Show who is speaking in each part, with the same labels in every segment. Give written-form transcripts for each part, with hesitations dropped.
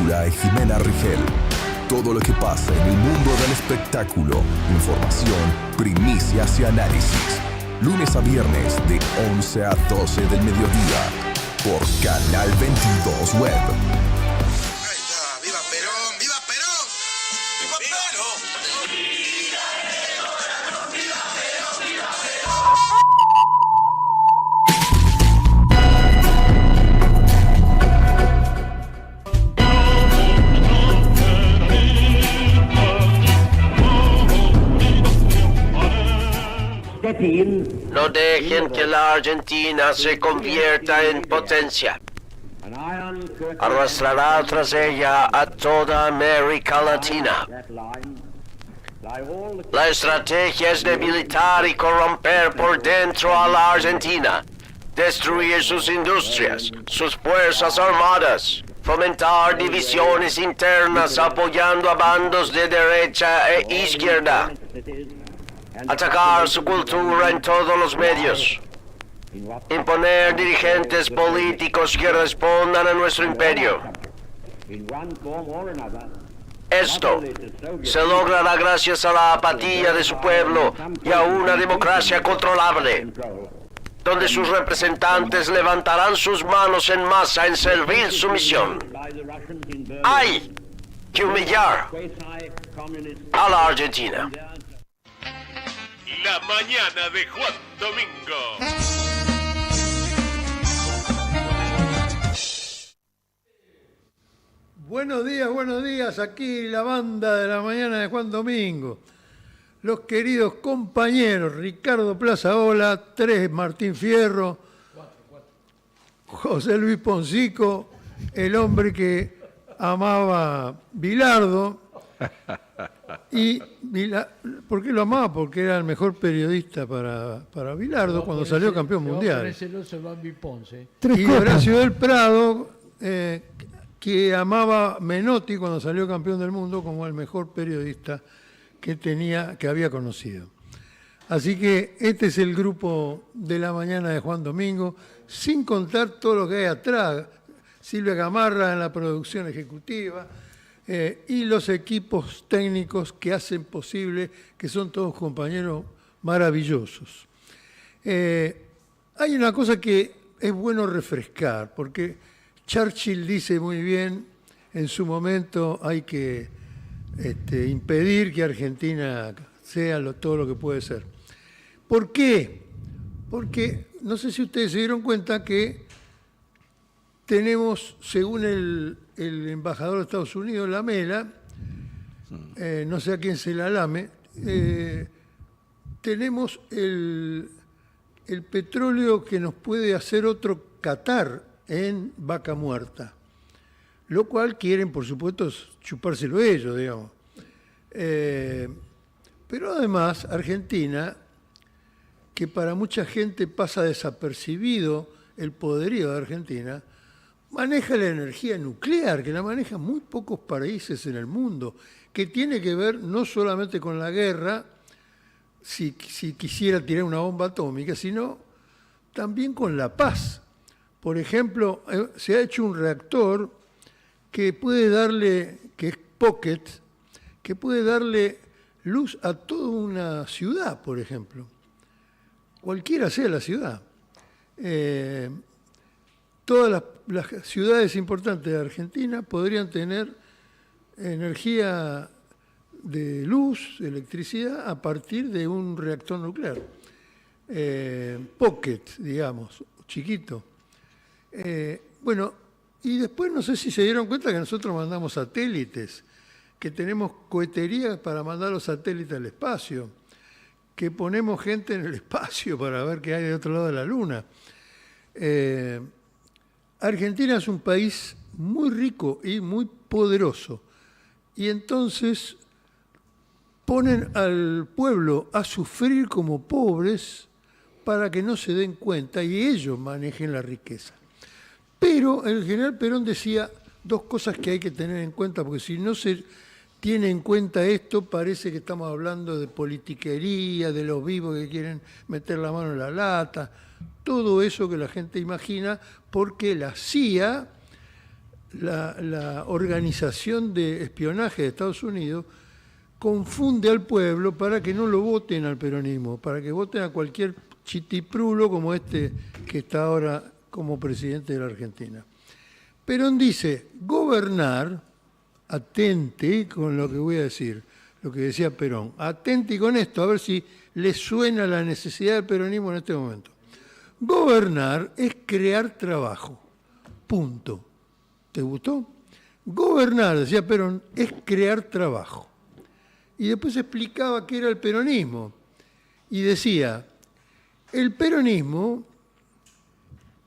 Speaker 1: Laura y Jimena Rigel. Todo lo que pasa en el mundo del espectáculo, información, primicias y análisis. Lunes a viernes de 11 a 12 del mediodía por Canal 22 Web.
Speaker 2: Ahí está, ¡viva Perón! ¡Viva Perón! ¡Viva Perón!
Speaker 3: No dejen que la Argentina se convierta en potencia. Arrastrará tras ella a toda América Latina. La estrategia es debilitar y corromper por dentro a la Argentina, destruir sus industrias, sus fuerzas armadas, fomentar divisiones internas apoyando a bandos de derecha e izquierda, atacar su cultura en todos los medios, imponer dirigentes políticos que respondan a nuestro imperio. Esto se logrará gracias a la apatía de su pueblo y a una democracia controlable, donde sus representantes levantarán sus manos en masa en servil sumisión. Hay que humillar a la Argentina.
Speaker 4: La mañana de Juan Domingo.
Speaker 5: Buenos días, aquí la banda de la mañana de Juan Domingo. Los queridos compañeros Ricardo Plazaola, 3 Martín Fierro, 4. José Luis Poncico, el hombre que amaba Bilardo. Y ¿por qué lo amaba? Porque era el mejor periodista para Bilardo cuando salió campeón mundial. Y Horacio del Prado, que amaba Menotti cuando salió campeón del mundo como el mejor periodista que había conocido. Así que este es el grupo de la mañana de Juan Domingo, sin contar todo lo que hay atrás. Silvia Gamarra en la producción ejecutiva, y los equipos técnicos que hacen posible, que son todos compañeros maravillosos. Hay una cosa que es bueno refrescar, porque Churchill dice muy bien, en su momento hay que impedir que Argentina sea todo lo que puede ser. ¿Por qué? Porque no sé si ustedes se dieron cuenta que tenemos, según el embajador de Estados Unidos, Lamela, no sé a quién se la lame, tenemos el petróleo que nos puede hacer otro Qatar en Vaca Muerta, lo cual quieren, por supuesto, chupárselo ellos, digamos. Pero además, Argentina, que para mucha gente pasa desapercibido el poderío de Argentina, maneja la energía nuclear, que la manejan muy pocos países en el mundo, que tiene que ver no solamente con la guerra, si quisiera tirar una bomba atómica, sino también con la paz. Por ejemplo, se ha hecho un reactor que es Pocket, que puede darle luz a toda una ciudad, por ejemplo. Cualquiera sea la ciudad. Todas las ciudades importantes de Argentina podrían tener energía de luz, electricidad, a partir de un reactor nuclear. Pocket, digamos, chiquito. Bueno, y después no sé si se dieron cuenta que nosotros mandamos satélites, que tenemos cohetería para mandar los satélites al espacio, que ponemos gente en el espacio para ver qué hay de otro lado de la Luna. Argentina es un país muy rico y muy poderoso, y entonces ponen al pueblo a sufrir como pobres para que no se den cuenta y ellos manejen la riqueza. Pero el general Perón decía dos cosas que hay que tener en cuenta, porque si no se tiene en cuenta esto, parece que estamos hablando de politiquería, de los vivos que quieren meter la mano en la lata, todo eso que la gente imagina, porque la CIA la organización de espionaje de Estados Unidos confunde al pueblo para que no lo voten al peronismo, para que voten a cualquier chitiprulo como este que está ahora como presidente de la Argentina. Perón dice, gobernar, atente con lo que voy a decir, lo que decía Perón, atente con esto, a ver si le suena la necesidad del peronismo en este momento. Gobernar es crear trabajo, punto. ¿Te gustó? Gobernar, decía Perón, es crear trabajo. Y después explicaba qué era el peronismo. Y decía, el peronismo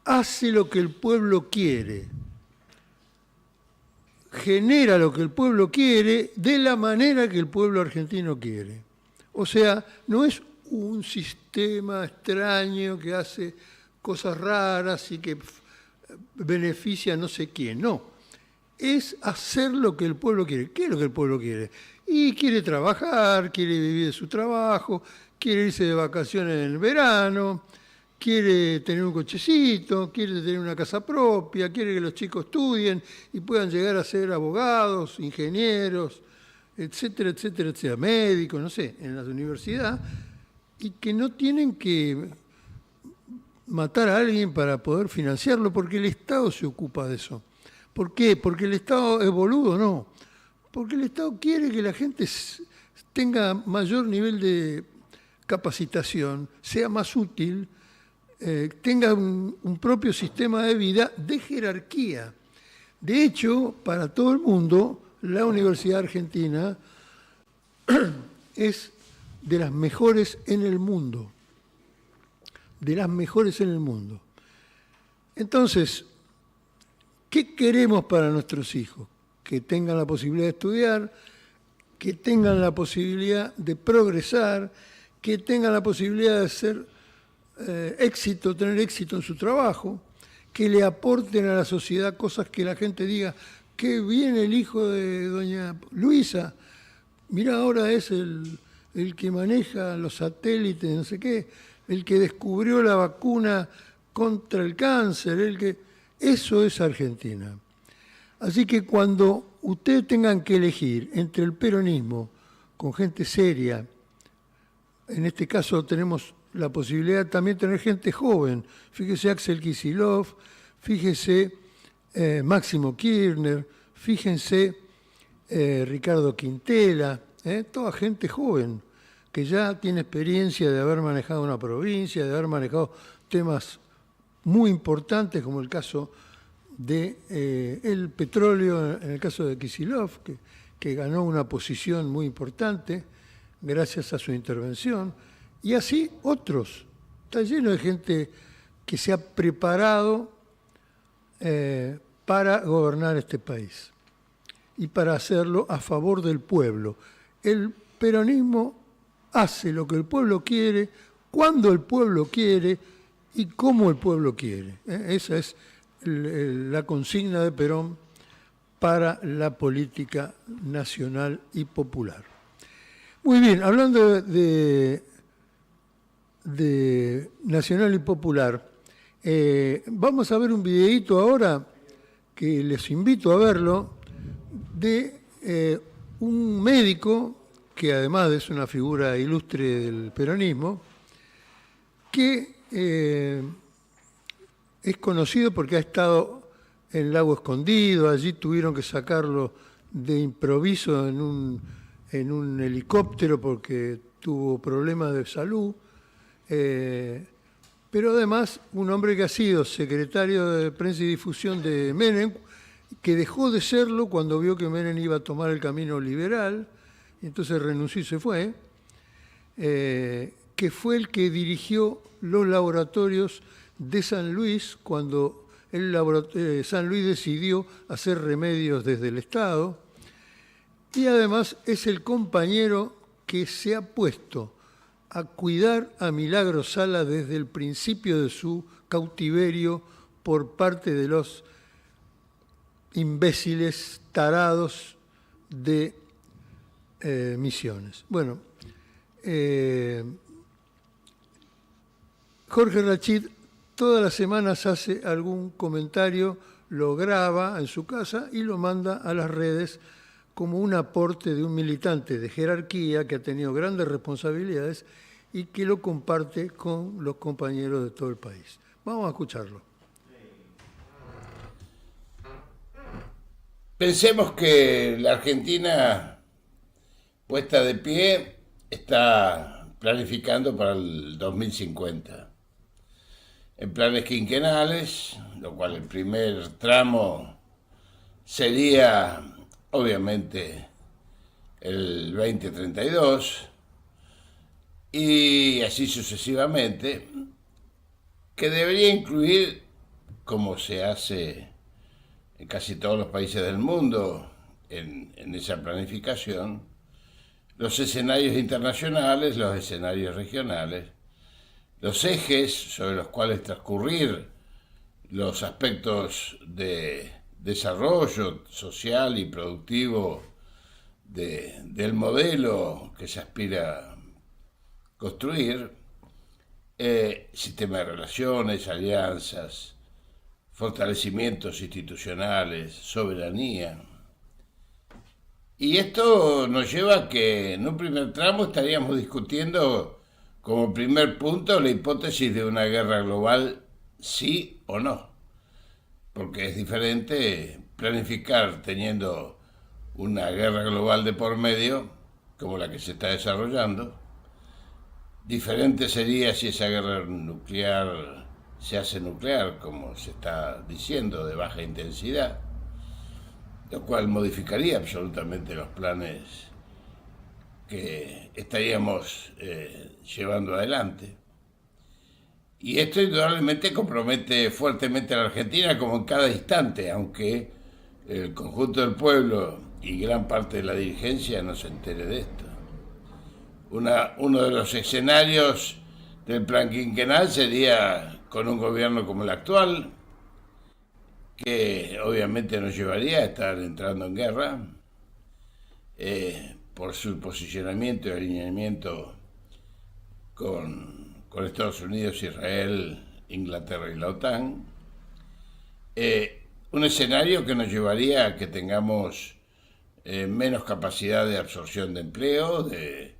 Speaker 5: hace lo que el pueblo quiere, genera lo que el pueblo quiere de la manera que el pueblo argentino quiere. O sea, no es un sistema extraño que hace cosas raras y que beneficia a no sé quién, no. Es hacer lo que el pueblo quiere. ¿Qué es lo que el pueblo quiere? Y quiere trabajar, quiere vivir de su trabajo, quiere irse de vacaciones en el verano, quiere tener un cochecito, quiere tener una casa propia, quiere que los chicos estudien y puedan llegar a ser abogados, ingenieros, etcétera, etcétera, etcétera, médicos, no sé, en la universidad, y que no tienen que matar a alguien para poder financiarlo, porque el Estado se ocupa de eso. ¿Por qué? ¿Porque el Estado es boludo? No. Porque el Estado quiere que la gente tenga mayor nivel de capacitación, sea más útil, tenga un propio sistema de vida de jerarquía. De hecho, para todo el mundo, la Universidad Argentina es de las mejores en el mundo. De las mejores en el mundo. Entonces, ¿qué queremos para nuestros hijos? Que tengan la posibilidad de estudiar, que tengan la posibilidad de progresar, que tengan la posibilidad de ser tener éxito en su trabajo, que le aporten a la sociedad cosas que la gente diga, qué bien el hijo de doña Luisa, mirá, ahora es el que maneja los satélites, no sé qué, el que descubrió la vacuna contra el cáncer, eso es Argentina. Así que cuando ustedes tengan que elegir entre el peronismo con gente seria, en este caso tenemos la posibilidad de también tener gente joven, fíjese Axel Kicillof, fíjese Máximo Kirchner, fíjense Ricardo Quintela, toda gente joven que ya tiene experiencia de haber manejado una provincia, de haber manejado temas muy importantes como el caso del petróleo, en el caso de Kicillof, que ganó una posición muy importante gracias a su intervención, y así otros. Está lleno de gente que se ha preparado para gobernar este país y para hacerlo a favor del pueblo. El peronismo hace lo que el pueblo quiere, cuando el pueblo quiere y cómo el pueblo quiere. Esa es la consigna de Perón para la política nacional y popular. Muy bien, hablando de nacional y popular, vamos a ver un videíto ahora, que les invito a verlo, de un médico, que además es una figura ilustre del peronismo, que es conocido porque ha estado en Lago Escondido, allí tuvieron que sacarlo de improviso en un helicóptero porque tuvo problemas de salud, pero además un hombre que ha sido secretario de Prensa y Difusión de Menem, que dejó de serlo cuando vio que Menem iba a tomar el camino liberal, y entonces renunció y se fue, que fue el que dirigió los laboratorios de San Luis cuando San Luis decidió hacer remedios desde el Estado, y además es el compañero que se ha puesto a cuidar a Milagro Sala desde el principio de su cautiverio por parte de los imbéciles tarados de Misiones. Bueno, Jorge Rachid todas las semanas hace algún comentario lo graba en su casa y lo manda a las redes como un aporte de un militante de jerarquía que ha tenido grandes responsabilidades y que lo comparte con los compañeros de todo el país. Vamos a escucharlo.
Speaker 6: Pensemos que la Argentina, puesta de pie, está planificando para el 2050. En planes quinquenales, lo cual el primer tramo sería, obviamente, el 2032, y así sucesivamente, que debería incluir, como se hace en casi todos los países del mundo, en esa planificación, los escenarios internacionales, los escenarios regionales, los ejes sobre los cuales transcurrir los aspectos de desarrollo social y productivo del modelo que se aspira a construir, sistema de relaciones, alianzas, fortalecimientos institucionales, soberanía. Y esto nos lleva a que en un primer tramo estaríamos discutiendo como primer punto la hipótesis de una guerra global, sí o no. Porque es diferente planificar teniendo una guerra global de por medio, como la que se está desarrollando. Diferente sería si esa guerra nuclear se hace nuclear, como se está diciendo, de baja intensidad, lo cual modificaría absolutamente los planes que estaríamos llevando adelante. Y esto indudablemente compromete fuertemente a la Argentina como en cada instante, aunque el conjunto del pueblo y gran parte de la dirigencia no se entere de esto. Uno de los escenarios del plan quinquenal sería con un gobierno como el actual, que obviamente nos llevaría a estar entrando en guerra, por su posicionamiento y alineamiento con Estados Unidos, Israel, Inglaterra y la OTAN. Un escenario que nos llevaría a que tengamos menos capacidad de absorción de empleo, de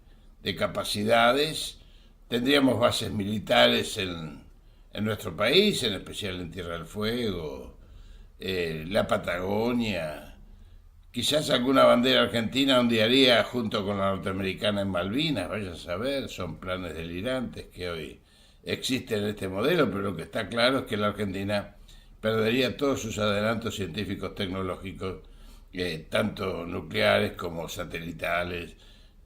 Speaker 6: capacidades. Tendríamos bases militares en nuestro país, en especial en Tierra del Fuego, la Patagonia. Quizás alguna bandera argentina ondearía junto con la norteamericana en Malvinas, vaya a saber, son planes delirantes que hoy existen en este modelo, pero lo que está claro es que la Argentina perdería todos sus adelantos científicos tecnológicos, tanto nucleares como satelitales,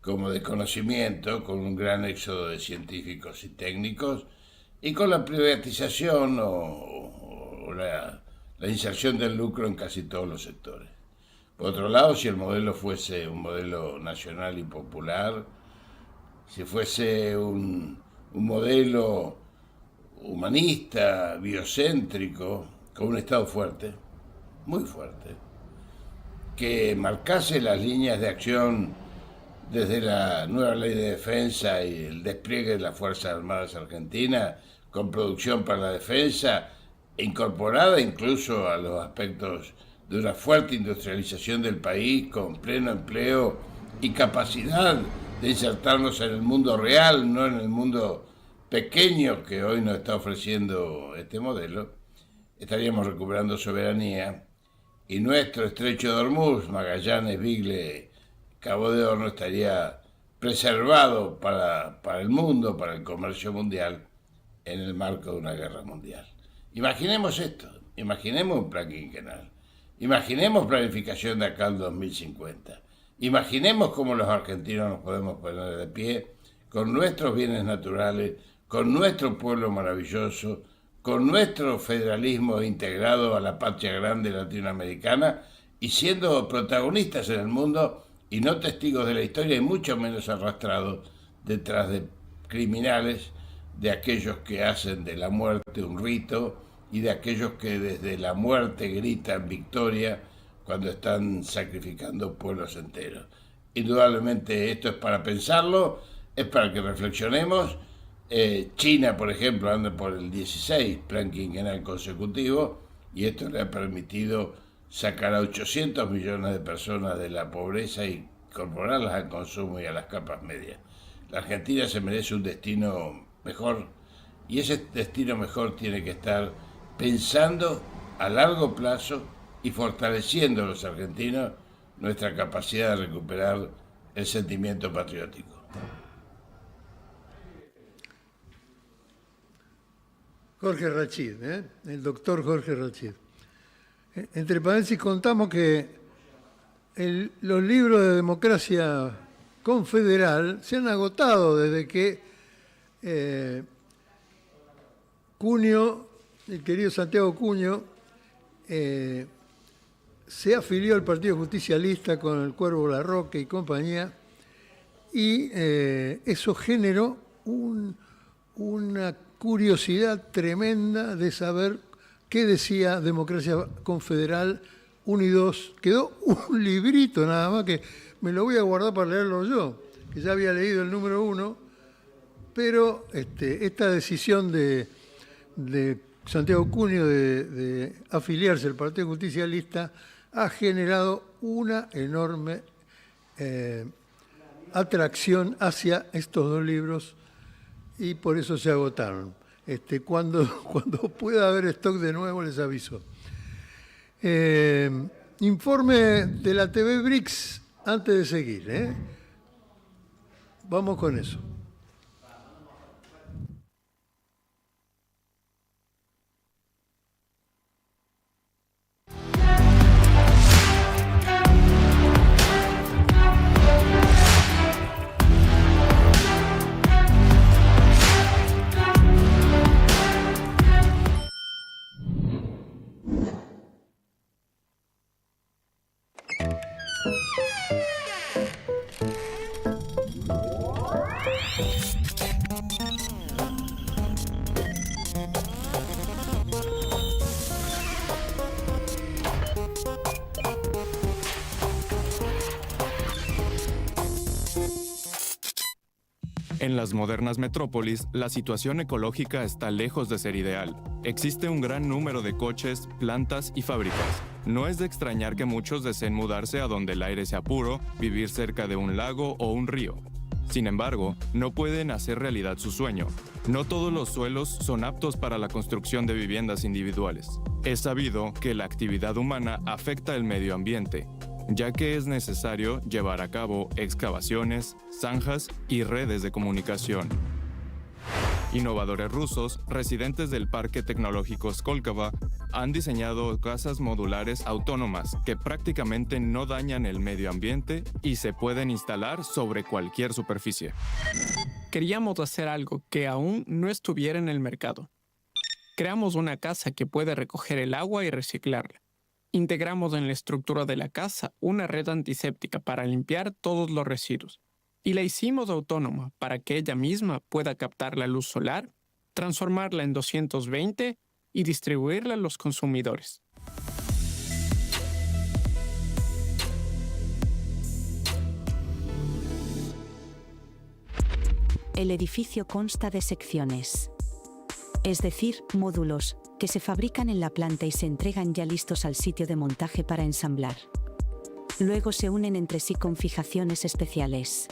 Speaker 6: como de conocimiento, con un gran éxodo de científicos y técnicos, y con la privatización o la inserción del lucro en casi todos los sectores. Por otro lado, si el modelo fuese un modelo nacional y popular, si fuese un modelo humanista, biocéntrico, con un Estado fuerte, muy fuerte, que marcase las líneas de acción desde la nueva ley de defensa y el despliegue de las Fuerzas Armadas Argentinas, con producción para la defensa, incorporada incluso a los aspectos de una fuerte industrialización del país, con pleno empleo y capacidad de insertarnos en el mundo real, no en el mundo pequeño que hoy nos está ofreciendo este modelo, estaríamos recuperando soberanía y nuestro estrecho de Hormuz, Magallanes, Bigle, Cabo de Horno estaría preservado para el mundo, para el comercio mundial, en el marco de una guerra mundial. Imaginemos esto, imaginemos un plan quinquenal, imaginemos planificación de acá al 2050, imaginemos cómo los argentinos nos podemos poner de pie con nuestros bienes naturales, con nuestro pueblo maravilloso, con nuestro federalismo integrado a la patria grande latinoamericana y siendo protagonistas en el mundo y no testigos de la historia y mucho menos arrastrados detrás de criminales, de aquellos que hacen de la muerte un rito y de aquellos que desde la muerte gritan victoria cuando están sacrificando pueblos enteros. Indudablemente esto es para pensarlo, es para que reflexionemos. China, por ejemplo, anda por el 16 plan quinquenal consecutivo, y esto le ha permitido sacar a 800 millones de personas de la pobreza y incorporarlas al consumo y a las capas medias. La Argentina se merece un destino mejor, y ese destino mejor tiene que estar pensando a largo plazo y fortaleciendo a los argentinos nuestra capacidad de recuperar el sentimiento patriótico.
Speaker 5: Jorge Rachid, el doctor Jorge Rachid. Entre paréntesis contamos que los libros de democracia confederal se han agotado desde que Cunio, el querido Santiago Cunio, se afilió al Partido Justicialista con el Cuervo Larroque y compañía, y eso generó una curiosidad tremenda de saber qué decía Democracia Confederal 1 y 2. Quedó un librito nada más que me lo voy a guardar para leerlo yo, que ya había leído el número 1, pero esta decisión de Santiago Cunio de afiliarse al Partido Justicialista ha generado una enorme atracción hacia estos dos libros, y por eso se agotaron. Cuando pueda haber stock de nuevo les aviso. Informe de la TV BRICS antes de seguir. Vamos con eso.
Speaker 7: En las modernas metrópolis, la situación ecológica está lejos de ser ideal. Existe un gran número de coches, plantas y fábricas. No es de extrañar que muchos deseen mudarse a donde el aire sea puro, vivir cerca de un lago o un río. Sin embargo, no pueden hacer realidad su sueño. No todos los suelos son aptos para la construcción de viviendas individuales. Es sabido que la actividad humana afecta el medio ambiente, ya que es necesario llevar a cabo excavaciones, zanjas y redes de comunicación. Innovadores rusos, residentes del Parque Tecnológico Skolkovo, han diseñado casas modulares autónomas que prácticamente no dañan el medio ambiente y se pueden instalar sobre cualquier superficie.
Speaker 8: Queríamos hacer algo que aún no estuviera en el mercado. Creamos una casa que puede recoger el agua y reciclarla. Integramos en la estructura de la casa una red antiséptica para limpiar todos los residuos. Y la hicimos autónoma para que ella misma pueda captar la luz solar, transformarla en 220 y distribuirla a los consumidores.
Speaker 9: El edificio consta de secciones, es decir, módulos, que se fabrican en la planta y se entregan ya listos al sitio de montaje para ensamblar. Luego se unen entre sí con fijaciones especiales.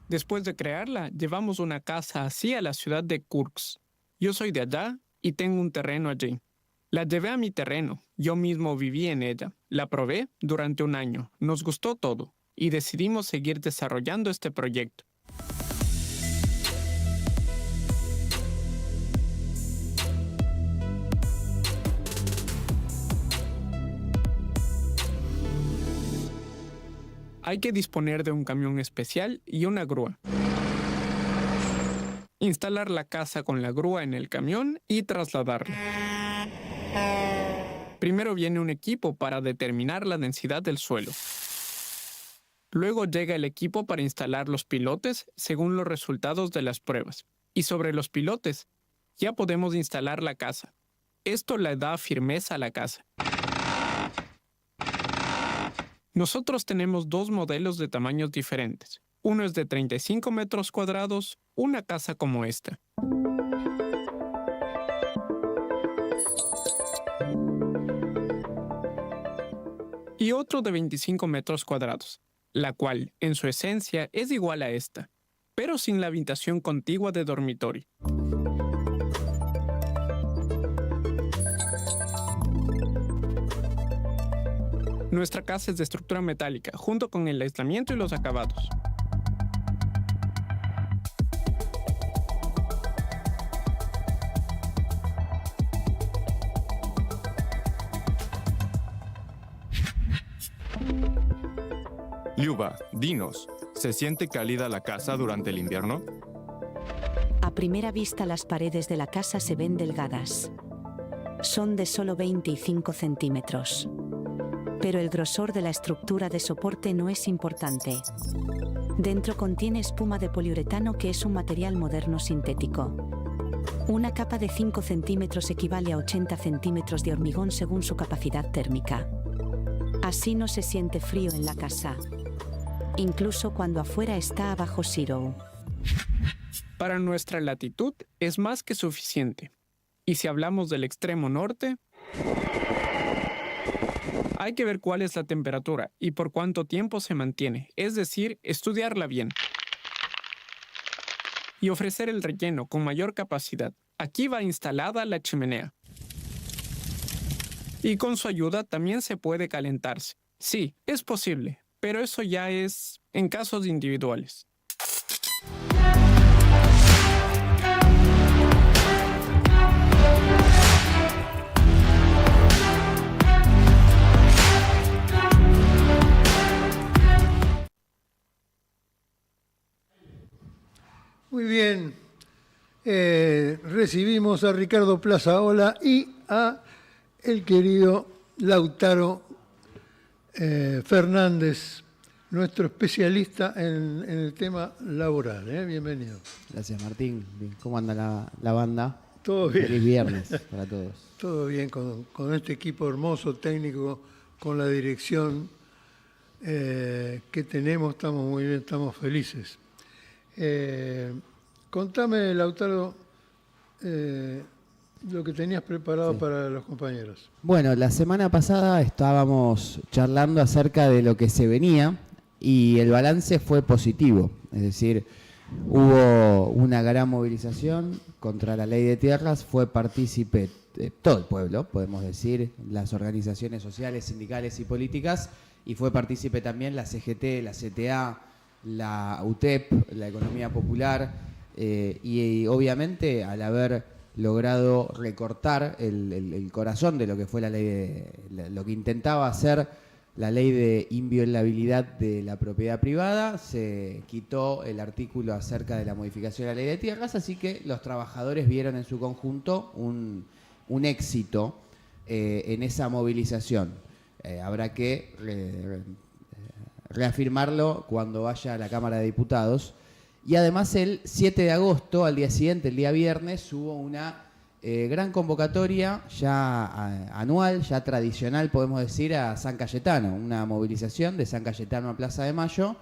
Speaker 8: Después de crearla, llevamos una casa así a la ciudad de Kursk. Yo soy de allá y tengo un terreno allí. La llevé a mi terreno, yo mismo viví en ella. La probé durante 1 año, nos gustó todo y decidimos seguir desarrollando este proyecto. Hay que disponer de un camión especial y una grúa. Instalar la casa con la grúa en el camión y trasladarla. Primero viene un equipo para determinar la densidad del suelo. Luego llega el equipo para instalar los pilotes según los resultados de las pruebas. Y sobre los pilotes, ya podemos instalar la casa. Esto le da firmeza a la casa. Nosotros tenemos 2 modelos de tamaños diferentes. Uno es de 35 metros cuadrados, una casa como esta. Y otro de 25 metros cuadrados, la cual, en su esencia, es igual a esta, pero sin la habitación contigua de dormitorio. Nuestra casa es de estructura metálica, junto con el aislamiento y los acabados.
Speaker 7: Liuba, dinos, ¿se siente cálida la casa durante el invierno?
Speaker 9: A primera vista las paredes de la casa se ven delgadas. Son de solo 25 centímetros. Pero el grosor de la estructura de soporte no es importante. Dentro contiene espuma de poliuretano, que es un material moderno sintético. Una capa de 5 centímetros equivale a 80 centímetros de hormigón según su capacidad térmica. Así no se siente frío en la casa, incluso cuando afuera está a bajo cero.
Speaker 8: Para nuestra latitud es más que suficiente. Y si hablamos del extremo norte, hay que ver cuál es la temperatura y por cuánto tiempo se mantiene, es decir, estudiarla bien. Y ofrecer el relleno con mayor capacidad. Aquí va instalada la chimenea. Y con su ayuda también se puede calentarse. Sí, es posible, pero eso ya es en casos individuales.
Speaker 5: Muy bien, recibimos a Ricardo Plazaola y a el querido Lautaro Fernández, nuestro especialista en el tema laboral. Bienvenido.
Speaker 10: Gracias, Martín. Bien, ¿cómo anda la banda?
Speaker 5: Todo bien.
Speaker 10: Feliz viernes para todos.
Speaker 5: Todo bien con este equipo hermoso técnico, con la dirección que tenemos. Estamos muy bien, estamos felices. Contame, Lautaro, lo que tenías preparado para los compañeros.
Speaker 10: Bueno, la semana pasada estábamos charlando acerca de lo que se venía y el balance fue positivo. Es decir, hubo una gran movilización contra la ley de tierras, fue partícipe todo el pueblo, podemos decir, las organizaciones sociales, sindicales y políticas, y fue partícipe también la CGT, la CTA, la UTEP, la Economía Popular, y obviamente al haber logrado recortar el corazón de lo que fue la ley lo que intentaba hacer la ley de inviolabilidad de la propiedad privada, se quitó el artículo acerca de la modificación de la ley de tierras, así que los trabajadores vieron en su conjunto un éxito en esa movilización. Habrá que reafirmarlo cuando vaya a la Cámara de Diputados. Y además el 7 de agosto, al día siguiente, el día viernes, hubo una gran convocatoria ya anual, ya tradicional, podemos decir, a San Cayetano, una movilización de San Cayetano a Plaza de Mayo,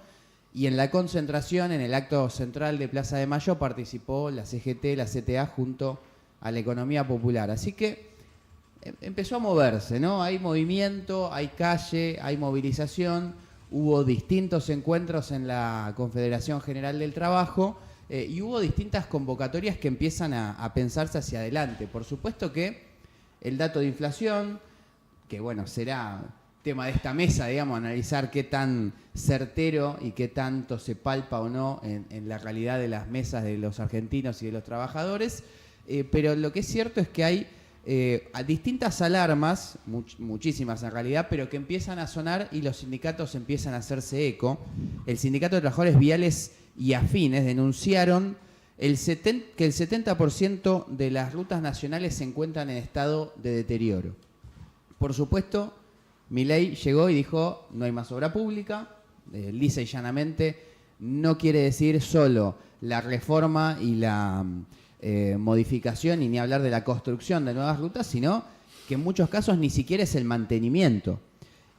Speaker 10: y en la concentración, en el acto central de Plaza de Mayo, participó la CGT, la CTA, junto a la Economía Popular. Así que empezó a moverse, ¿no? Hay movimiento, hay calle, hay movilización. Hubo distintos encuentros en la Confederación General del Trabajo y hubo distintas convocatorias que empiezan a pensarse hacia adelante. Por supuesto que el dato de inflación, que bueno, será tema de esta mesa, digamos, analizar qué tan certero y qué tanto se palpa o no en la realidad de las mesas de los argentinos y de los trabajadores, pero lo que es cierto es que hay distintas alarmas, muchísimas en realidad, pero que empiezan a sonar y los sindicatos empiezan a hacerse eco. El Sindicato de Trabajadores Viales y Afines denunciaron que el 70% de las rutas nacionales se encuentran en estado de deterioro. Por supuesto, Milei llegó y dijo, no hay más obra pública, lisa y llanamente, no quiere decir solo la reforma y la modificación y ni hablar de la construcción de nuevas rutas, sino que en muchos casos ni siquiera es el mantenimiento.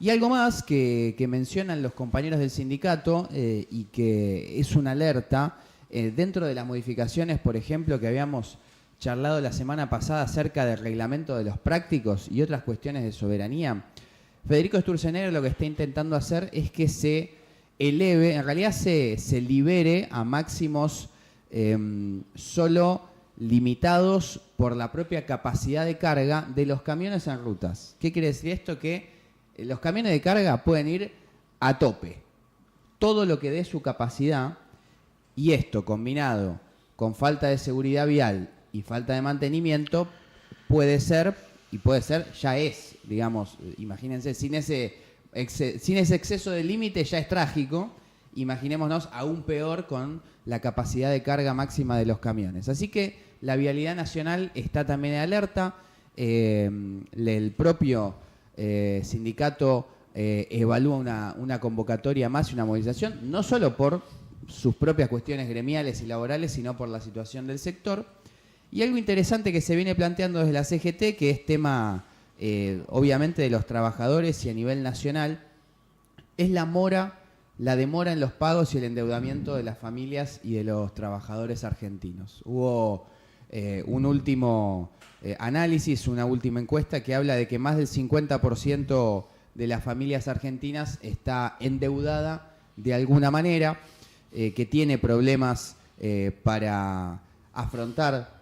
Speaker 10: Y algo más que mencionan los compañeros del sindicato y que es una alerta, dentro de las modificaciones, por ejemplo, que habíamos charlado la semana pasada acerca del reglamento de los prácticos y otras cuestiones de soberanía, Federico Sturzenegger lo que está intentando hacer es que se eleve, en realidad se libere a máximos solo limitados por la propia capacidad de carga de los camiones en rutas. ¿Qué quiere decir esto? Que los camiones de carga pueden ir a tope, todo lo que dé su capacidad, y esto combinado con falta de seguridad vial y falta de mantenimiento puede ser, ya es, digamos, imagínense, sin ese exceso de límite ya es trágico, imaginémonos aún peor con la capacidad de carga máxima de los camiones. Así que la Vialidad Nacional está también en alerta, el propio sindicato evalúa una convocatoria más y una movilización, no solo por sus propias cuestiones gremiales y laborales, sino por la situación del sector. Y algo interesante que se viene planteando desde la CGT, que es tema obviamente de los trabajadores y a nivel nacional, es la demora en los pagos y el endeudamiento de las familias y de los trabajadores argentinos. Hubo un último análisis, una última encuesta que habla de que más del 50% de las familias argentinas está endeudada de alguna manera, que tiene problemas para afrontar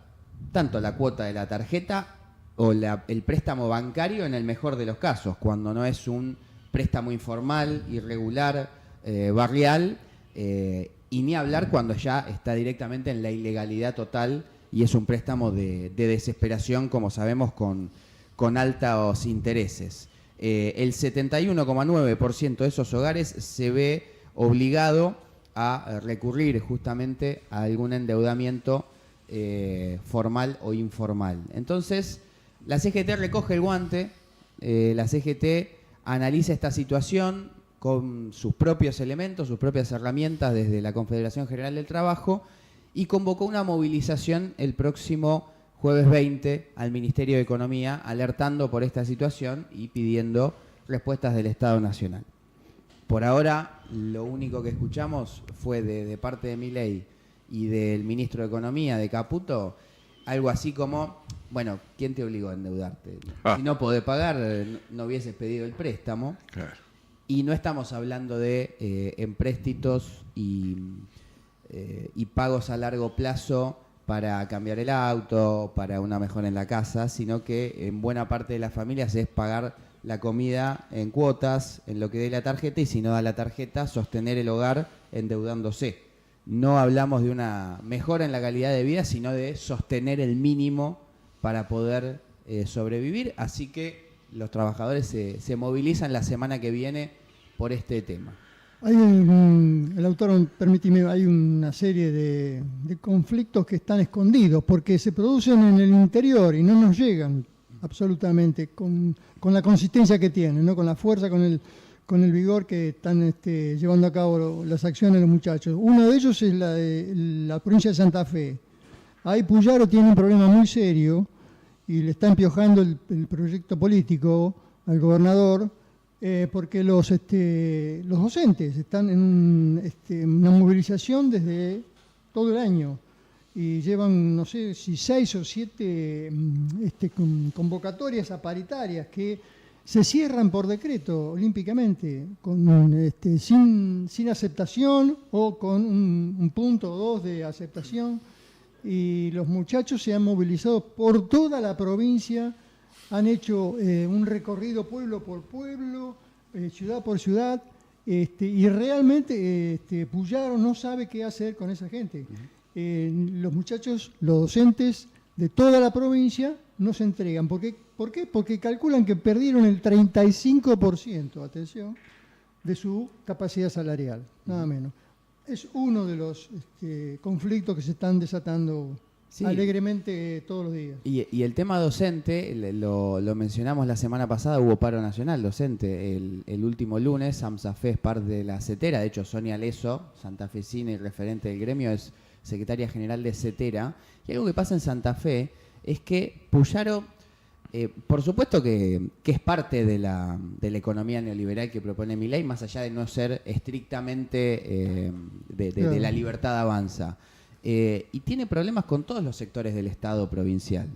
Speaker 10: tanto la cuota de la tarjeta o el préstamo bancario en el mejor de los casos, cuando no es un préstamo informal, irregular, barrial, y ni hablar cuando ya está directamente en la ilegalidad total y es un préstamo de desesperación, como sabemos, con altos intereses. El 71,9% de esos hogares se ve obligado a recurrir justamente a algún endeudamiento formal o informal. Entonces, la CGT recoge el guante, la CGT analiza esta situación con sus propios elementos, sus propias herramientas desde la Confederación General del Trabajo y convocó una movilización el próximo jueves 20 al Ministerio de Economía, alertando por esta situación y pidiendo respuestas del Estado Nacional. Por ahora, lo único que escuchamos fue de parte de Milei y del Ministro de Economía, de Caputo, algo así como, bueno, ¿quién te obligó a endeudarte? Si no podés pagar, no hubieses pedido el préstamo.
Speaker 6: Claro.
Speaker 10: Y no estamos hablando de empréstitos y pagos a largo plazo para cambiar el auto, para una mejora en la casa, sino que en buena parte de las familias es pagar la comida en cuotas, en lo que dé la tarjeta, y si no da la tarjeta, sostener el hogar endeudándose. No hablamos de una mejora en la calidad de vida, sino de sostener el mínimo para poder sobrevivir. Así que los trabajadores se movilizan la semana que viene por este tema.
Speaker 5: Hay el autor, permíteme, hay una serie de conflictos que están escondidos porque se producen en el interior y no nos llegan absolutamente con la consistencia que tienen, ¿no? Con la fuerza, con el vigor que están llevando a cabo las acciones de los muchachos. Uno de ellos es la de la provincia de Santa Fe. Ahí Puyaro tiene un problema muy serio y le está empiojando el proyecto político al gobernador, porque los docentes están en una movilización desde todo el año y llevan, no sé si 6 o 7 convocatorias a paritarias que se cierran por decreto olímpicamente, sin aceptación o con un punto o dos de aceptación, y los muchachos se han movilizado por toda la provincia. Han hecho un recorrido pueblo por pueblo, ciudad por ciudad, y realmente Puyaro no sabe qué hacer con esa gente. Los muchachos, los docentes de toda la provincia no se entregan. ¿Por qué? Porque calculan que perdieron el 35%, atención, de su capacidad salarial, nada menos. Es uno de los conflictos que se están desatando. Sí, alegremente todos los días.
Speaker 10: Y el tema docente, lo mencionamos la semana pasada, hubo paro nacional docente. El último lunes, SAMSAFE es parte de la CETERA. De hecho, Sonia Leso, santafesina y referente del gremio, es secretaria general de CETERA. Y algo que pasa en Santa Fe es que Puyaro Por supuesto que es parte de la economía neoliberal que propone Milei, más allá de no ser estrictamente de la libertad avanza. Y tiene problemas con todos los sectores del Estado provincial.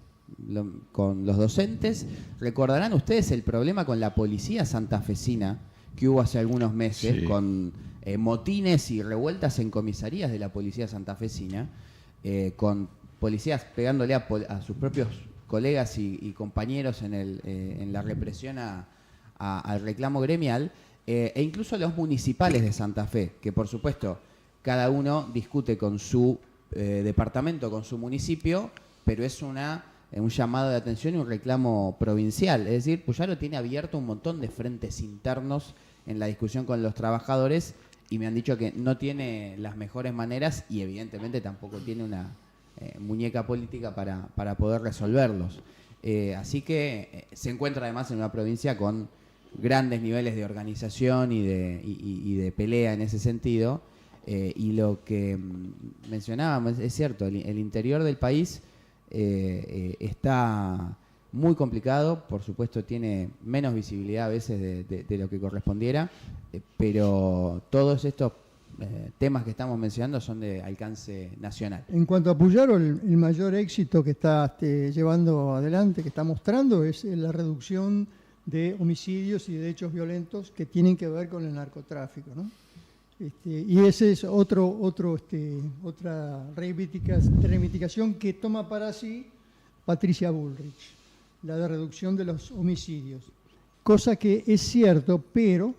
Speaker 10: Con los docentes, recordarán ustedes el problema con la policía santafesina que hubo hace algunos meses, sí, con motines y revueltas en comisarías de la policía santafesina, con policías pegándole a sus propios colegas y compañeros en la represión al reclamo gremial, e incluso los municipales de Santa Fe, que por supuesto cada uno discute con su departamento, con su municipio, pero es un llamado de atención y un reclamo provincial. Es decir, Puyaro tiene abierto un montón de frentes internos en la discusión con los trabajadores y me han dicho que no tiene las mejores maneras y evidentemente tampoco tiene una muñeca política para poder resolverlos. Así que se encuentra además en una provincia con grandes niveles de organización y de pelea en ese sentido. Y lo que mencionábamos, es cierto, el interior del país está muy complicado, por supuesto tiene menos visibilidad a veces de lo que correspondiera, pero todos estos temas que estamos mencionando son de alcance nacional.
Speaker 5: En cuanto a Puyaro, el mayor éxito que está llevando adelante, que está mostrando, es la reducción de homicidios y de hechos violentos que tienen que ver con el narcotráfico, ¿no? Y ese es otra reivindicación que toma para sí Patricia Bullrich, la de reducción de los homicidios. Cosa que es cierto, pero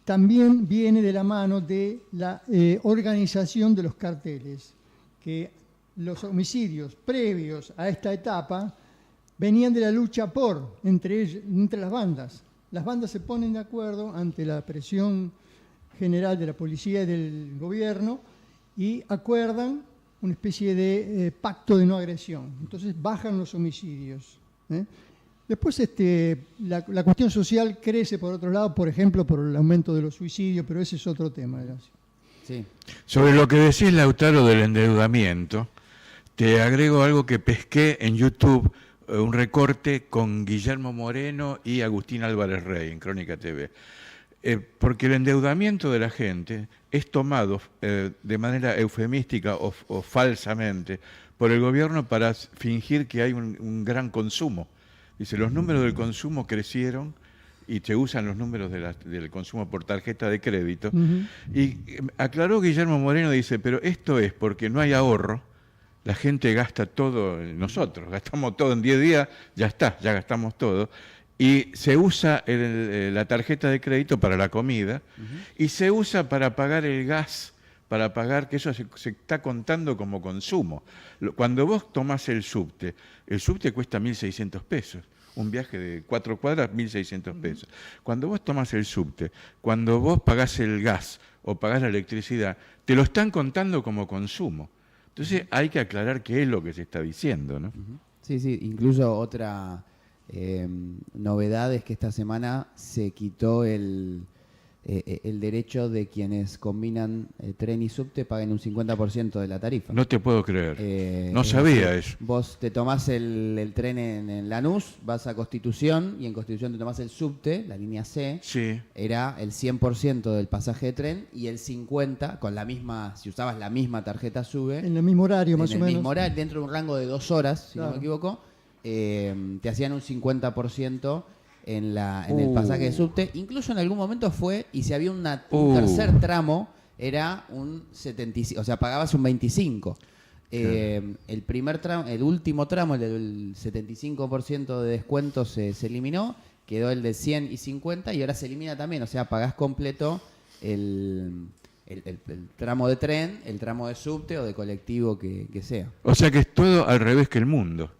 Speaker 5: también viene de la mano de la organización de los carteles, que los homicidios previos a esta etapa venían de la lucha entre las bandas. Las bandas se ponen de acuerdo ante la presión general de la policía y del gobierno y acuerdan una especie de pacto de no agresión. Entonces bajan los homicidios. Después la cuestión social crece por otro lado, por ejemplo, por el aumento de los suicidios, pero ese es otro tema.
Speaker 11: Sí. Sobre lo que decís, Lautaro, del endeudamiento, te agrego algo que pesqué en YouTube, un recorte con Guillermo Moreno y Agustín Álvarez Rey en Crónica TV. Porque el endeudamiento de la gente es tomado de manera eufemística o falsamente por el gobierno para fingir que hay un gran consumo. Dice, los números del consumo crecieron y se usan los números del consumo por tarjeta de crédito. Y aclaró Guillermo Moreno, dice, pero esto es porque no hay ahorro, la gente gasta todo, nosotros gastamos todo en 10 días, ya está, ya gastamos todo. Y se usa la tarjeta de crédito para la comida y se usa para pagar el gas, para pagar, que eso se está contando como consumo. Cuando vos tomás el subte cuesta 1.600 pesos. Un viaje de 4 cuadras, 1.600 pesos. Cuando vos tomás el subte, cuando vos pagás el gas o pagás la electricidad, te lo están contando como consumo. Entonces hay que aclarar qué es lo que se está diciendo, ¿no?
Speaker 10: Sí, incluso otra novedad es que esta semana se quitó el derecho de quienes combinan tren y subte paguen un 50% de la tarifa.
Speaker 11: No te puedo creer. No sabía eso.
Speaker 10: Vos te tomás el tren en Lanús, vas a Constitución y en Constitución te tomás el subte, la línea C.
Speaker 11: Sí.
Speaker 10: Era el 100% del pasaje de tren y el 50% con la misma, si usabas la misma tarjeta SUBE.
Speaker 5: En el mismo horario más o menos.
Speaker 10: En el mismo horario, dentro de un rango de 2 horas, si no me equivoco, te hacían un 50% en el pasaje de subte. Incluso en algún momento fue, y si había un tercer tramo, era un 75%, o sea, pagabas un 25%. El primer tramo, el último tramo, el del 75% de descuento se eliminó, quedó el de 100 y 50 y ahora se elimina también, o sea, pagás completo el tramo de tren, el tramo de subte o de colectivo que sea.
Speaker 11: O sea que es todo al revés que el mundo.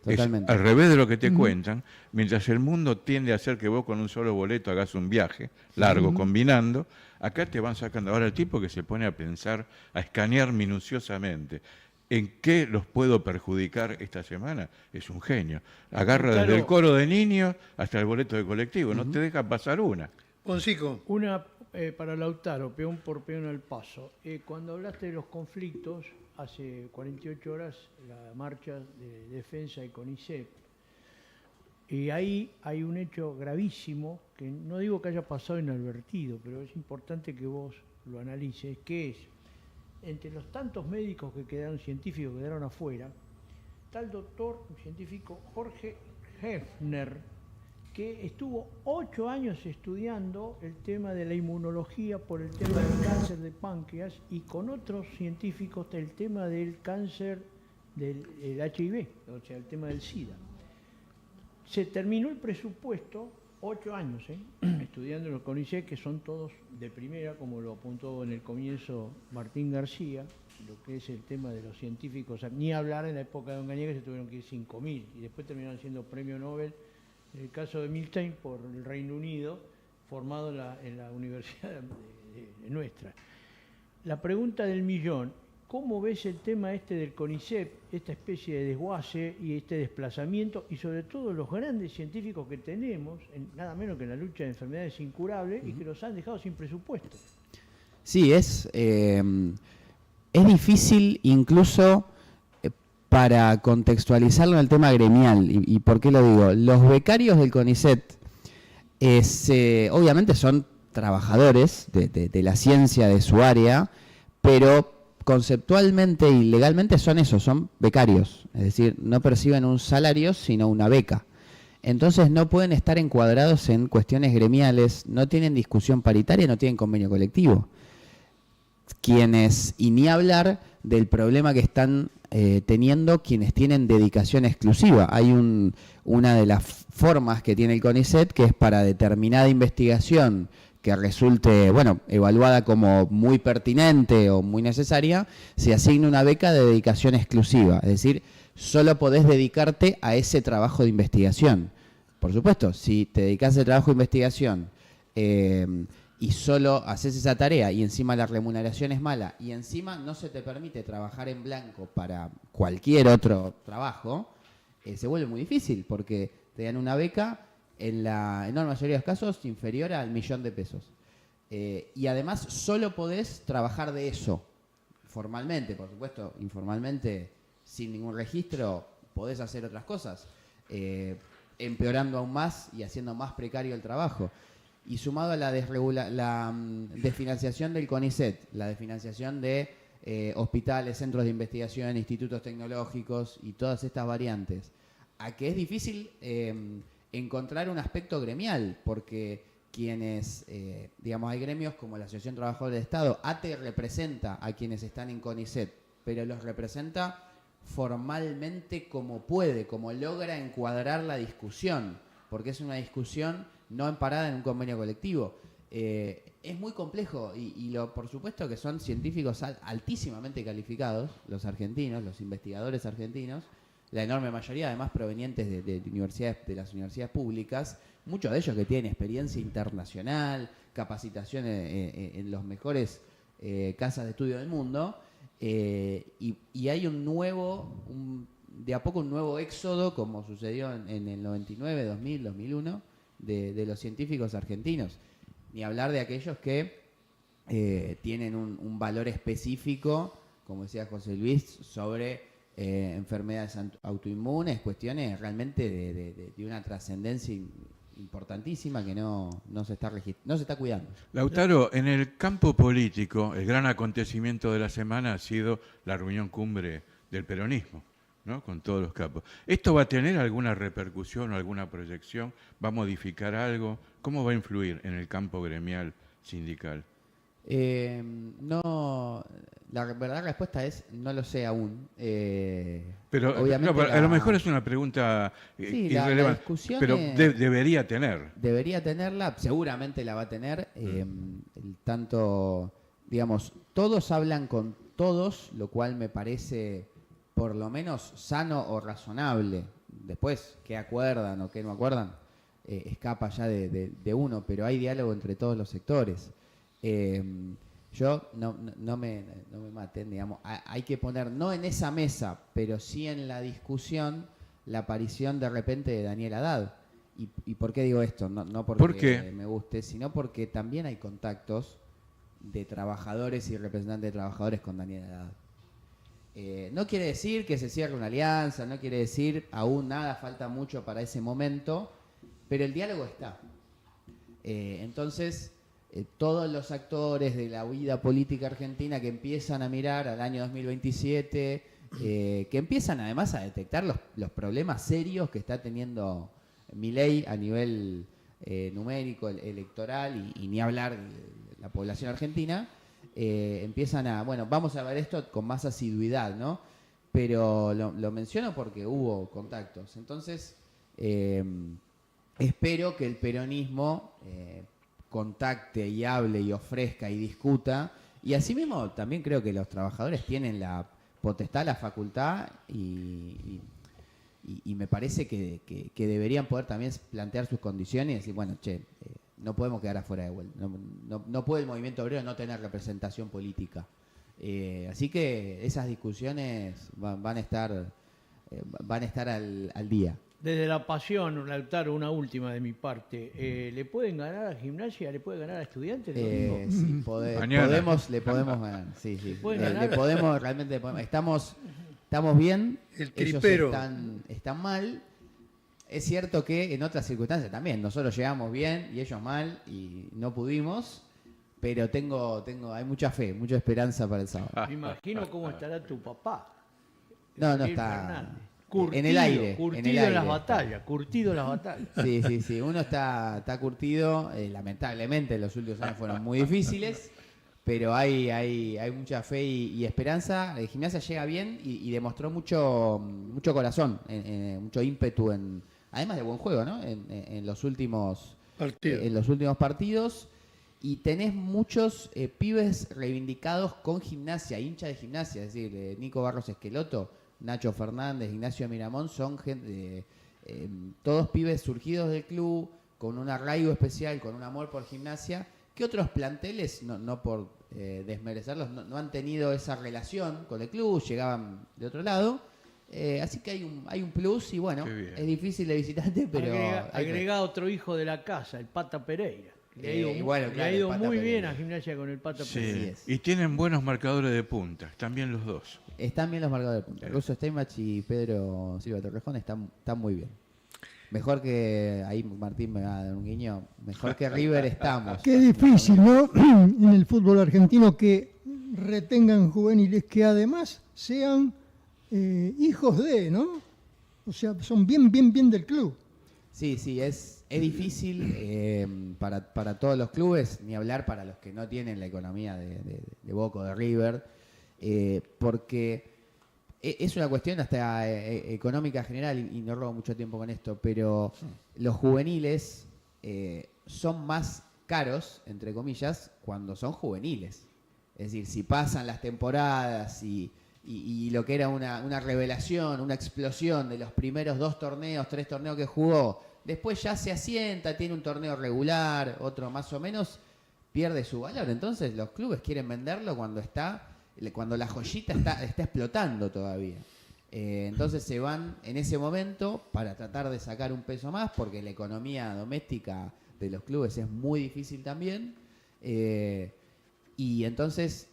Speaker 10: Totalmente.
Speaker 11: Al revés de lo que te cuentan, mientras el mundo tiende a hacer que vos con un solo boleto hagas un viaje largo combinando, acá te van sacando. Ahora el tipo que se pone a pensar, a escanear minuciosamente en qué los puedo perjudicar esta semana, es un genio. Agarra desde el coro de niños hasta el boleto de colectivo, no te deja pasar una.
Speaker 5: Poncico.
Speaker 12: Una para Lautaro, peón por peón al paso. Cuando hablaste de los conflictos, hace 48 horas la marcha de defensa y CONICET Y ahí hay un hecho gravísimo, que no digo que haya pasado inadvertido, pero es importante que vos lo analices, que es, entre los tantos médicos que quedaron, científicos que quedaron afuera, está el doctor, un científico, Jorge Hefner, que estuvo 8 años estudiando el tema de la inmunología por el tema del cáncer de páncreas y con otros científicos el tema del cáncer del HIV, o sea, el tema del SIDA. Se terminó el presupuesto, 8 años, estudiando en el CONICET, que son todos de primera, como lo apuntó en el comienzo Martín García, lo que es el tema de los científicos, ni hablar en la época de Don Gañé, que se tuvieron que ir 5.000, y después terminaron siendo premio Nobel, en el caso de Milstein, por el Reino Unido, formado en la universidad de nuestra. La pregunta del millón: ¿cómo ves el tema del CONICET, esta especie de desguace y este desplazamiento, y sobre todo los grandes científicos que tenemos, nada menos que en la lucha de enfermedades incurables, y que los han dejado sin presupuesto?
Speaker 10: Sí, es difícil incluso para contextualizarlo en el tema gremial. ¿Y por qué lo digo? Los becarios del CONICET obviamente son trabajadores de la ciencia de su área, pero conceptualmente y legalmente son becarios, es decir, no perciben un salario sino una beca. Entonces no pueden estar encuadrados en cuestiones gremiales, no tienen discusión paritaria, no tienen convenio colectivo. Y ni hablar del problema que están teniendo quienes tienen dedicación exclusiva. Hay una de las formas que tiene el CONICET, que es para determinada investigación que resulte, evaluada como muy pertinente o muy necesaria, se asigna una beca de dedicación exclusiva. Es decir, solo podés dedicarte a ese trabajo de investigación. Por supuesto, si te dedicás al trabajo de investigación y solo haces esa tarea y encima la remuneración es mala y encima no se te permite trabajar en blanco para cualquier otro trabajo, se vuelve muy difícil porque te dan una beca en la enorme mayoría de los casos inferior al $1.000.000. Y además solo podés trabajar de eso, formalmente, por supuesto, informalmente, sin ningún registro, podés hacer otras cosas, empeorando aún más y haciendo más precario el trabajo. Y sumado a la desfinanciación del CONICET, la desfinanciación de hospitales, centros de investigación, institutos tecnológicos y todas estas variantes, a que es difícil encontrar un aspecto gremial, porque quienes, hay gremios como la Asociación de Trabajadores del Estado, ATE representa a quienes están en CONICET, pero los representa formalmente como puede, como logra encuadrar la discusión, porque es una discusión no amparada en un convenio colectivo. Es muy complejo y por supuesto que son científicos altísimamente calificados, los argentinos, los investigadores argentinos, la enorme mayoría además provenientes de universidades, de las universidades públicas, muchos de ellos que tienen experiencia internacional, capacitación en los mejores casas de estudio del mundo, y hay de a poco un nuevo éxodo, como sucedió en el 99, 2000, 2001, de los científicos argentinos. Ni hablar de aquellos que tienen un valor específico, como decía José Luis, sobre enfermedades autoinmunes, cuestiones realmente de una trascendencia importantísima que no se está cuidando.
Speaker 11: Lautaro, en el campo político, el gran acontecimiento de la semana ha sido la reunión cumbre del peronismo, ¿no? Con todos los capos. ¿Esto va a tener alguna repercusión o alguna proyección? ¿Va a modificar algo? ¿Cómo va a influir en el campo gremial sindical?
Speaker 10: No, la verdadera respuesta es no lo sé aún.
Speaker 11: Pero
Speaker 10: obviamente
Speaker 11: a lo mejor es una pregunta irrelevante,
Speaker 10: la discusión
Speaker 11: pero debería tener.
Speaker 10: Debería tenerla, seguramente la va a tener. Todos hablan con todos, lo cual me parece por lo menos sano o razonable. Después, qué acuerdan o qué no acuerdan, escapa ya de uno, pero hay diálogo entre todos los sectores. No me maten, hay que poner, no en esa mesa, pero sí en la discusión, la aparición de repente de Daniel Haddad. ¿Y por qué digo esto? No porque me guste, sino porque también hay contactos de trabajadores y representantes de trabajadores con Daniel Haddad. No quiere decir que se cierre una alianza, no quiere decir aún nada, falta mucho para ese momento, pero el diálogo está. Entonces, todos los actores de la vida política argentina que empiezan a mirar al año 2027, que empiezan además a detectar los problemas serios que está teniendo Milei a nivel numérico, electoral, y ni hablar de la población argentina, empiezan a, bueno, vamos a ver esto con más asiduidad, ¿no? Pero lo menciono porque hubo contactos. Entonces, espero que el peronismo contacte y hable y ofrezca y discuta. Y asimismo, también creo que los trabajadores tienen la potestad, la facultad y me parece que deberían poder también plantear sus condiciones y decir, bueno, no podemos quedar afuera de vuelta. No puede el movimiento obrero no tener representación política. Así que esas discusiones van a estar al día.
Speaker 12: Desde la pasión, Lautaro, una última de mi parte. ¿Le pueden ganar a Gimnasia? ¿Le puede ganar a Estudiantes?
Speaker 10: Sí, le podemos ganar. Sí. Le podemos, realmente estamos bien.
Speaker 5: El
Speaker 10: ellos
Speaker 5: tripero.
Speaker 10: están mal. Es cierto que en otras circunstancias también. Nosotros llegamos bien y ellos mal y no pudimos. Pero hay mucha fe, mucha esperanza para el sábado.
Speaker 12: Me imagino cómo estará tu papá.
Speaker 10: No
Speaker 12: Gabriel
Speaker 10: está...
Speaker 12: Fernández. Curtido,
Speaker 10: en el aire.
Speaker 12: Curtido en las batallas, curtido en las batallas.
Speaker 10: Sí. Uno está curtido. Lamentablemente los últimos años fueron muy difíciles, pero hay mucha fe y esperanza. Gimnasia llega bien y demostró mucho corazón, mucho ímpetu, además de buen juego, ¿no? En los últimos partidos. Y tenés muchos pibes reivindicados con Gimnasia, hinchas de Gimnasia, es decir, Nico Barros Esqueloto, Nacho Fernández, Ignacio Miramón, son gente, todos pibes surgidos del club, con un arraigo especial, con un amor por Gimnasia, que otros planteles, no por desmerecerlos, no han tenido esa relación con el club, llegaban de otro lado. Así que hay un plus y bueno, es difícil de visitante, pero...
Speaker 12: Agrega otro hijo de la casa, el Pata Pereira. Le ha ido muy bien a Gimnasia con el Pata Pereira.
Speaker 11: Y tienen buenos marcadores de punta, están bien los dos.
Speaker 10: Están bien los marcadores de punta. Russo Steinbach y Pedro Silva Torrejón están muy bien. Mejor que, ahí Martín me va a dar un guiño, mejor que River estamos.
Speaker 13: Qué difícil, ¿no? En el fútbol argentino que retengan juveniles que además sean hijos de, ¿no? O sea, son bien del club.
Speaker 10: Sí, es difícil para todos los clubes, ni hablar para los que no tienen la economía de Boca o de River, porque es una cuestión hasta económica general y no robo mucho tiempo con esto, pero los juveniles son más caros, entre comillas, cuando son juveniles. Es decir, si pasan las temporadas y lo que era una revelación, una explosión de los primeros 2 torneos, 3 torneos que jugó, después ya se asienta, tiene un torneo regular, otro más o menos, pierde su valor. Entonces los clubes quieren venderlo cuando la joyita está explotando todavía. Entonces se van en ese momento para tratar de sacar un peso más, porque la economía doméstica de los clubes es muy difícil también. Y entonces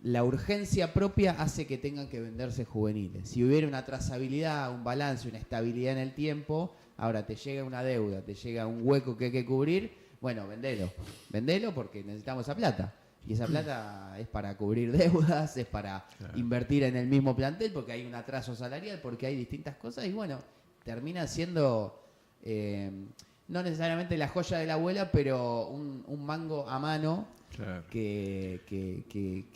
Speaker 10: la urgencia propia hace que tengan que venderse juveniles. Si hubiera una trazabilidad, un balance, una estabilidad en el tiempo, ahora te llega una deuda, te llega un hueco que hay que cubrir, bueno, vendelo porque necesitamos esa plata. Y esa plata es para cubrir deudas, es para invertir en el mismo plantel, porque hay un atraso salarial, porque hay distintas cosas, y bueno, termina siendo no necesariamente la joya de la abuela, pero un mango a mano. Claro. Que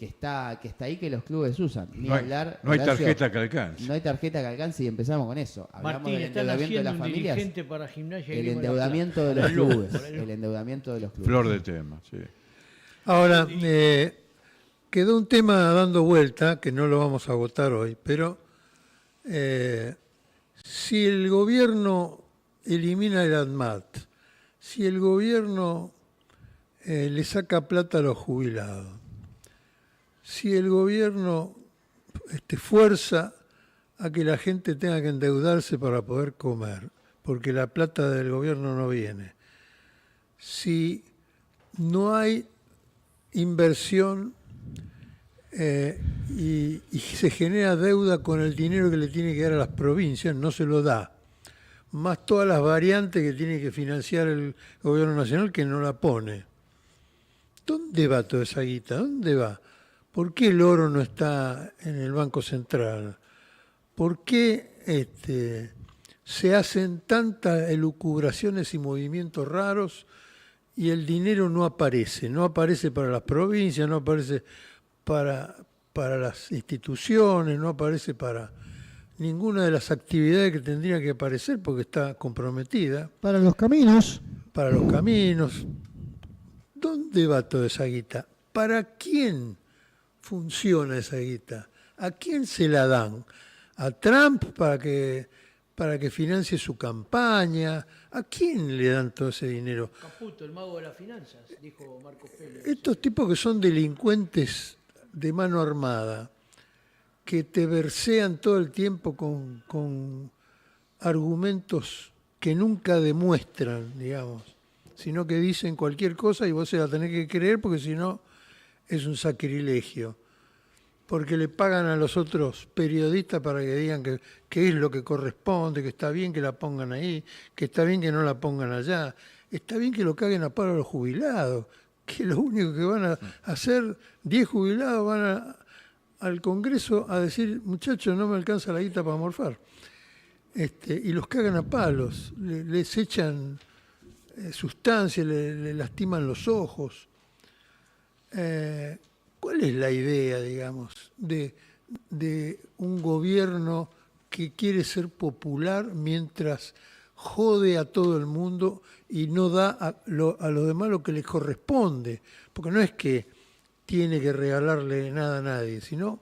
Speaker 10: está ahí, que los clubes usan.
Speaker 11: No hay tarjeta que alcance.
Speaker 10: No hay tarjeta que alcance y empezamos con eso. Hablamos
Speaker 12: Martín,
Speaker 10: del endeudamiento de las familias.
Speaker 12: Para Gimnasia
Speaker 10: el endeudamiento de los clubes. El endeudamiento de los clubes.
Speaker 11: Flor de tema, sí.
Speaker 5: Ahora, quedó un tema dando vuelta, que no lo vamos a votar hoy, pero si el gobierno elimina el ADMAT, si el gobierno le saca plata a los jubilados, si el gobierno fuerza a que la gente tenga que endeudarse para poder comer, porque la plata del gobierno no viene, si no hay inversión y se genera deuda con el dinero que le tiene que dar a las provincias, no se lo da. Más todas las variantes que tiene que financiar el gobierno nacional que no la pone. ¿Dónde va toda esa guita? ¿Dónde va? ¿Por qué el oro no está en el Banco Central? ¿Por qué se hacen tantas elucubraciones y movimientos raros y el dinero no aparece? No aparece para las provincias, no aparece para las instituciones, no aparece para ninguna de las actividades que tendría que aparecer porque está comprometida.
Speaker 13: Para los caminos.
Speaker 5: Para los caminos. ¿Dónde va toda esa guita? ¿Para quién funciona esa guita? ¿A quién se la dan? ¿A Trump para que financie su campaña? ¿A quién le dan todo ese dinero?
Speaker 12: Caputo, el mago de las finanzas, dijo Marcos Pérez.
Speaker 5: Estos tipos que son delincuentes de mano armada, que te versean todo el tiempo con argumentos que nunca demuestran, digamos, sino que dicen cualquier cosa y vos se la tenés que creer porque si no es un sacrilegio. Porque le pagan a los otros periodistas para que digan que es lo que corresponde, que está bien que la pongan ahí, que está bien que no la pongan allá, está bien que lo caguen a paro a los jubilados, que lo único que van a hacer, 10 jubilados van al Congreso a decir, muchachos, no me alcanza la guita para morfar. Y los cagan a palos, les echan sustancias, le lastiman los ojos. ¿Cuál es la idea, digamos, de un gobierno que quiere ser popular mientras jode a todo el mundo y no da a los demás lo que les corresponde? Porque no es que tiene que regalarle nada a nadie, sino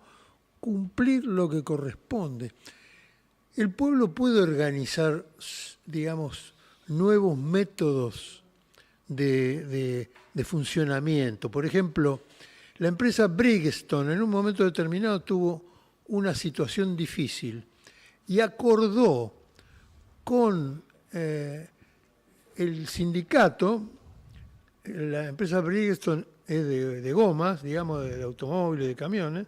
Speaker 5: cumplir lo que corresponde. El pueblo puede organizar, digamos, nuevos métodos de funcionamiento. Por ejemplo, la empresa Bridgestone en un momento determinado tuvo una situación difícil y acordó con el sindicato, la empresa Bridgestone es de gomas, digamos, de automóviles, de camiones,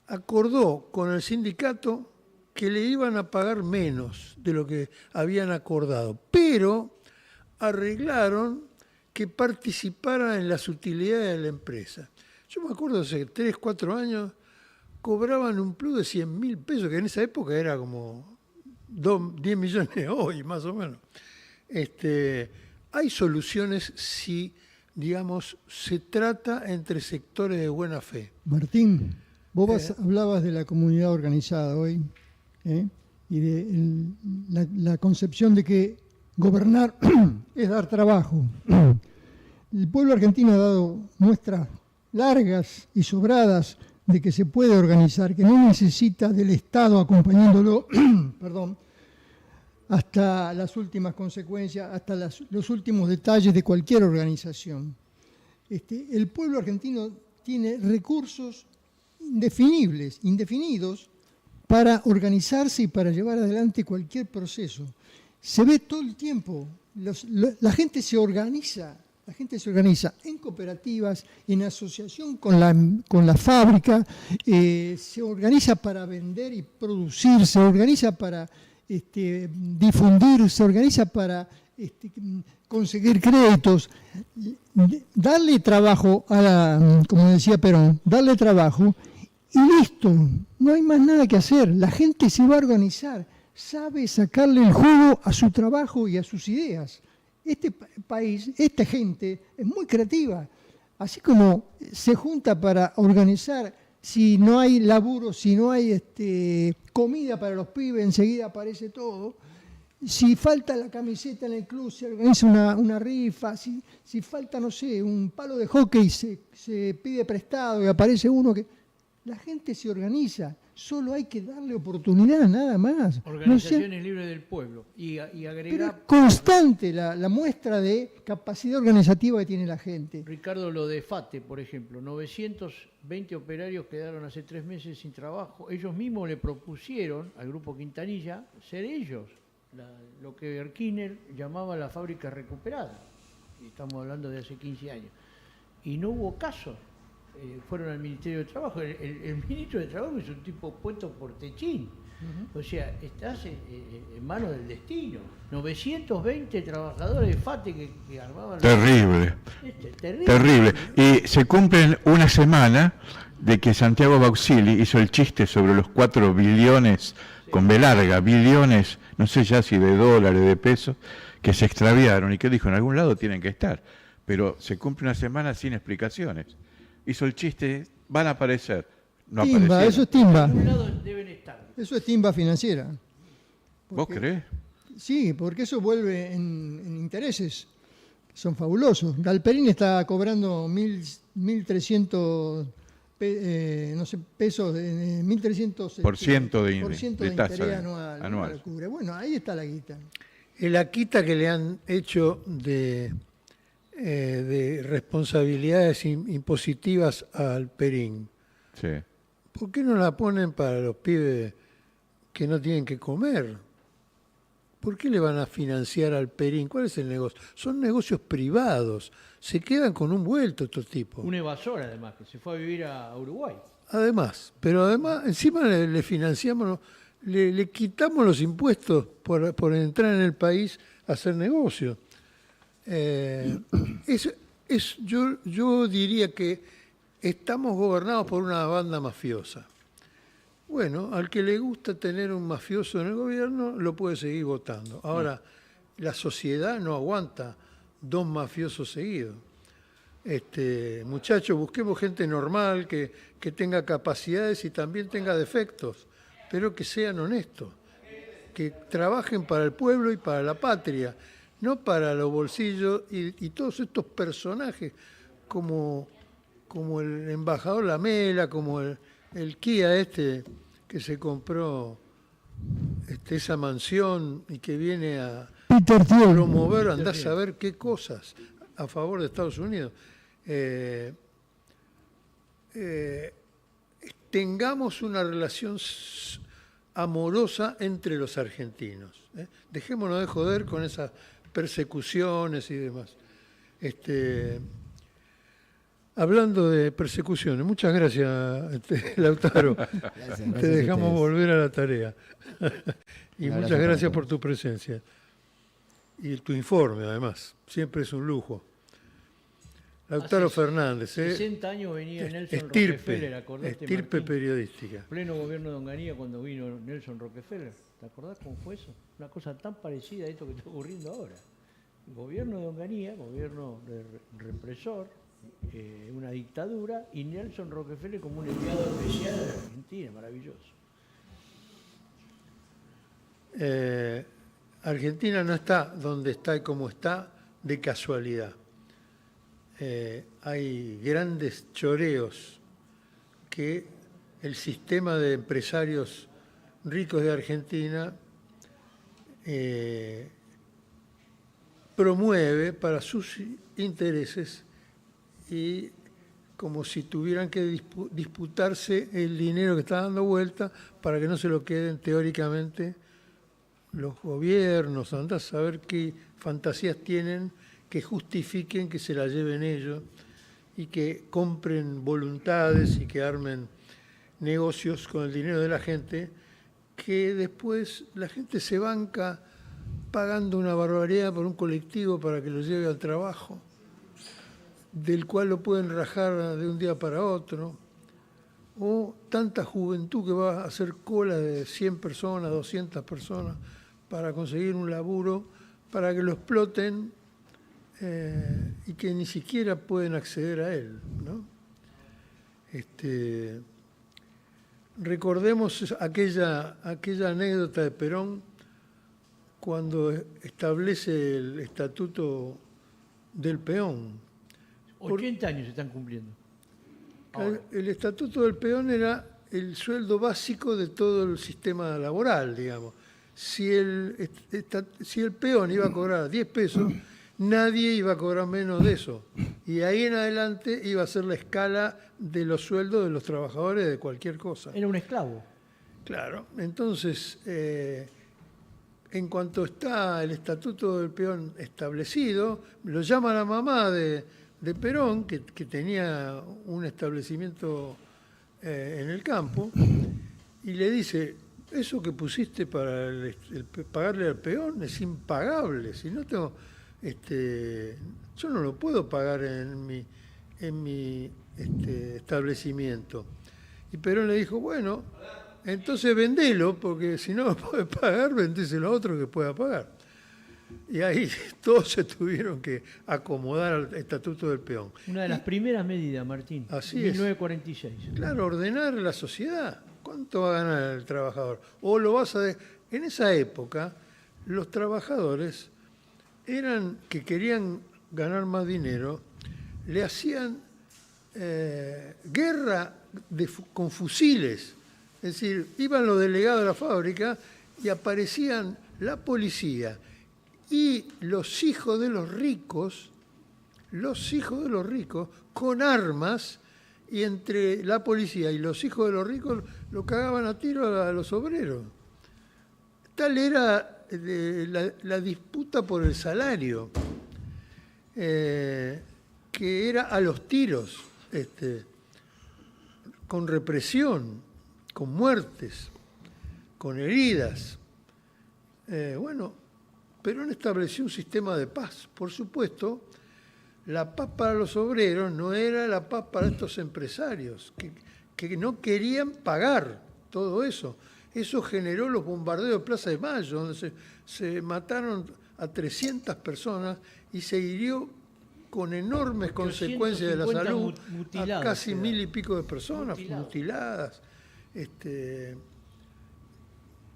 Speaker 5: acordó con el sindicato que le iban a pagar menos de lo que habían acordado, pero arreglaron que participara en las utilidades de la empresa. Yo me acuerdo hace 3, 4 años cobraban un plus de 100.000 pesos, que en esa época era como 10 millones hoy, más o menos. Hay soluciones si, digamos, se trata entre sectores de buena fe.
Speaker 13: Martín, vos hablabas de la comunidad organizada hoy, y de la concepción de que gobernar es dar trabajo. El pueblo argentino ha dado muestras largas y sobradas de que se puede organizar, que no necesita del Estado acompañándolo, perdón, hasta las últimas consecuencias, hasta los últimos detalles de cualquier organización. El pueblo argentino tiene recursos indefinidos, para organizarse y para llevar adelante cualquier proceso. Se ve todo el tiempo, la gente se organiza en cooperativas, en asociación con la fábrica, se organiza para vender y producir, se organiza para difundir, se organiza para conseguir créditos. Darle trabajo como decía Perón, darle trabajo y listo, no hay más nada que hacer. La gente se va a organizar, sabe sacarle el jugo a su trabajo y a sus ideas. Este país, esta gente es muy creativa. Así como se junta para organizar, si no hay laburo, si no hay comida para los pibes, enseguida aparece todo. Si falta la camiseta en el club, se organiza una rifa. Si falta, no sé, un palo de hockey, se pide prestado y aparece uno que... La gente se organiza, solo hay que darle oportunidad, nada más.
Speaker 12: Organizaciones libres del pueblo. Y agregar...
Speaker 13: Pero constante la muestra de capacidad organizativa que tiene la gente.
Speaker 12: Ricardo, lo de FATE, por ejemplo, 920 operarios quedaron hace 3 meses sin trabajo. Ellos mismos le propusieron al Grupo Quintanilla ser ellos lo que Erkiner llamaba la fábrica recuperada. Y estamos hablando de hace 15 años. Y no hubo caso. fueron al Ministerio de Trabajo. El ministro de Trabajo es un tipo puesto por Techín. O sea, estás en manos del destino. 920 trabajadores de FATE que armaban...
Speaker 11: Terrible.
Speaker 12: Terrible.
Speaker 11: Terrible. Y se cumplen una semana de que Santiago Bauxili hizo el chiste sobre los 4 billones, con B larga, billones, no sé ya si de dólares, de pesos, que se extraviaron y que dijo, en algún lado tienen que estar. Pero se cumple una semana sin explicaciones. Hizo el chiste, van a aparecer. No
Speaker 13: Timba,
Speaker 11: aparecieron.
Speaker 13: eso es timba.
Speaker 12: En algún lado deben estar.
Speaker 13: Eso es timba financiera.
Speaker 11: ¿Vos creés?
Speaker 13: Sí, porque eso vuelve en intereses. Son fabulosos. Galperín está cobrando 1.300 no sé, pesos, 1.300
Speaker 11: Por ciento de tasa
Speaker 13: interés anual.
Speaker 11: anual.
Speaker 13: Una locura. Bueno, ahí está la guita.
Speaker 5: La quita que le han hecho de responsabilidades impositivas al Perín.
Speaker 11: Sí.
Speaker 5: ¿Por qué no la ponen para los pibes que no tienen que comer? ¿Por qué le van a financiar al Perín? ¿Cuál es el negocio? Son negocios privados. Se quedan con un vuelto estos tipos.
Speaker 12: Un evasor, además, que se fue a vivir a Uruguay.
Speaker 5: Además, encima le financiamos, le quitamos los impuestos por entrar en el país a hacer negocio. Yo diría que estamos gobernados por una banda mafiosa. Bueno, al que le gusta tener un mafioso en el gobierno, lo puede seguir votando. Ahora, la sociedad no aguanta 2 mafiosos seguidos. Muchachos, busquemos gente normal, que tenga capacidades y también tenga defectos, pero que sean honestos, que trabajen para el pueblo y para la patria, no para los bolsillos y todos estos personajes como el embajador Lamela, como el Kia que se compró esa mansión y que viene a promover, andar a saber qué cosas a favor de Estados Unidos. Tengamos una relación amorosa entre los argentinos. Dejémonos de joder con esas persecuciones y demás. Hablando de persecuciones, muchas gracias, Lautaro.
Speaker 10: Gracias
Speaker 5: Te dejamos volver a la tarea. Y
Speaker 10: Un abrazo
Speaker 5: muchas
Speaker 10: para
Speaker 5: gracias
Speaker 10: todos.
Speaker 5: por tu presencia. Y tu informe, además. Siempre es un lujo. Lautaro
Speaker 12: Hace
Speaker 5: Fernández.
Speaker 12: 60 años venía Nelson Rockefeller, acordate,
Speaker 5: estirpe
Speaker 12: Martín?
Speaker 5: periodística.
Speaker 12: Pleno gobierno de Onganía cuando vino Nelson Rockefeller. ¿Te acordás cómo fue eso? Una cosa tan parecida a esto que está ocurriendo ahora. Gobierno de Onganía, gobierno represor, una dictadura, y Nelson Rockefeller como un enviado especial de Argentina, maravilloso.
Speaker 5: Argentina no está donde está y como está de casualidad. Hay grandes choreos que el sistema de empresarios ricos de Argentina promueve para sus intereses y como si tuvieran que disputarse el dinero que está dando vuelta para que no se lo queden teóricamente los gobiernos. Andá a saber qué fantasías tienen que justifiquen que se la lleven ellos y que compren voluntades y que armen negocios con el dinero de la gente, que después la gente se banca pagando una barbaridad por un colectivo para que lo lleve al trabajo, del cual lo pueden rajar de un día para otro, o tanta juventud que va a hacer cola de 100 personas, 200 personas para conseguir un laburo, para que lo exploten y que ni siquiera pueden acceder a él, ¿no? Recordemos aquella anécdota de Perón cuando establece el estatuto del peón.
Speaker 12: 80 años se están cumpliendo. Ahora.
Speaker 5: El estatuto del peón era el sueldo básico de todo el sistema laboral, digamos. Si el peón iba a cobrar 10 pesos, nadie iba a cobrar menos de eso. Y ahí en adelante iba a ser la escala de los sueldos de los trabajadores de cualquier cosa.
Speaker 12: Era un esclavo.
Speaker 5: Claro, entonces, en cuanto está el estatuto del peón establecido, lo llama la mamá de de Perón, que tenía un establecimiento en el campo, y le dice, eso que pusiste para pagarle al peón es impagable, si no tengo, yo no lo puedo pagar en mi establecimiento. Y Perón le dijo, bueno, entonces vendelo, porque si no lo puede pagar, vendéselo a otro que pueda pagar. Y ahí todos se tuvieron que acomodar al estatuto del peón.
Speaker 12: Una de las primeras medidas, Martín.
Speaker 5: Así
Speaker 12: 1946.
Speaker 5: Claro, ordenar la sociedad. ¿Cuánto va a ganar el trabajador? O lo vas a... En esa época, los trabajadores que querían ganar más dinero, le hacían guerra con fusiles. Es decir, iban los delegados de la fábrica y aparecían la policía y los hijos de los ricos con armas, y entre la policía y los hijos de los ricos lo cagaban a tiro a los obreros. Tal era la disputa por el salario, que era a los tiros, con represión, con muertes, con heridas. Bueno, Perón estableció un sistema de paz. Por supuesto, la paz para los obreros no era la paz para estos empresarios, que no querían pagar todo eso. Eso generó los bombardeos de Plaza de Mayo, donde se mataron a 300 personas y se hirió con enormes consecuencias de la salud a casi 1000 y pico de personas mutiladas.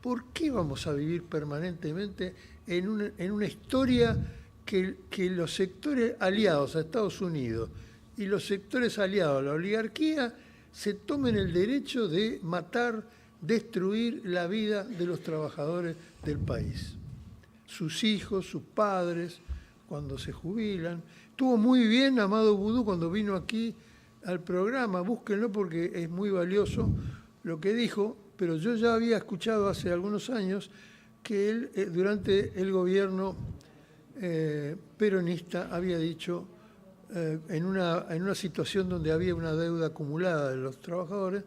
Speaker 5: ¿Por qué vamos a vivir permanentemente en una historia que los sectores aliados a Estados Unidos y los sectores aliados a la oligarquía se tomen el derecho de matar, destruir la vida de los trabajadores del país? Sus hijos, sus padres, cuando se jubilan. Estuvo muy bien Amado Vudú cuando vino aquí al programa, búsquenlo porque es muy valioso lo que dijo, pero yo ya había escuchado hace algunos años que él, durante el gobierno peronista, había dicho, en una situación donde había una deuda acumulada de los trabajadores,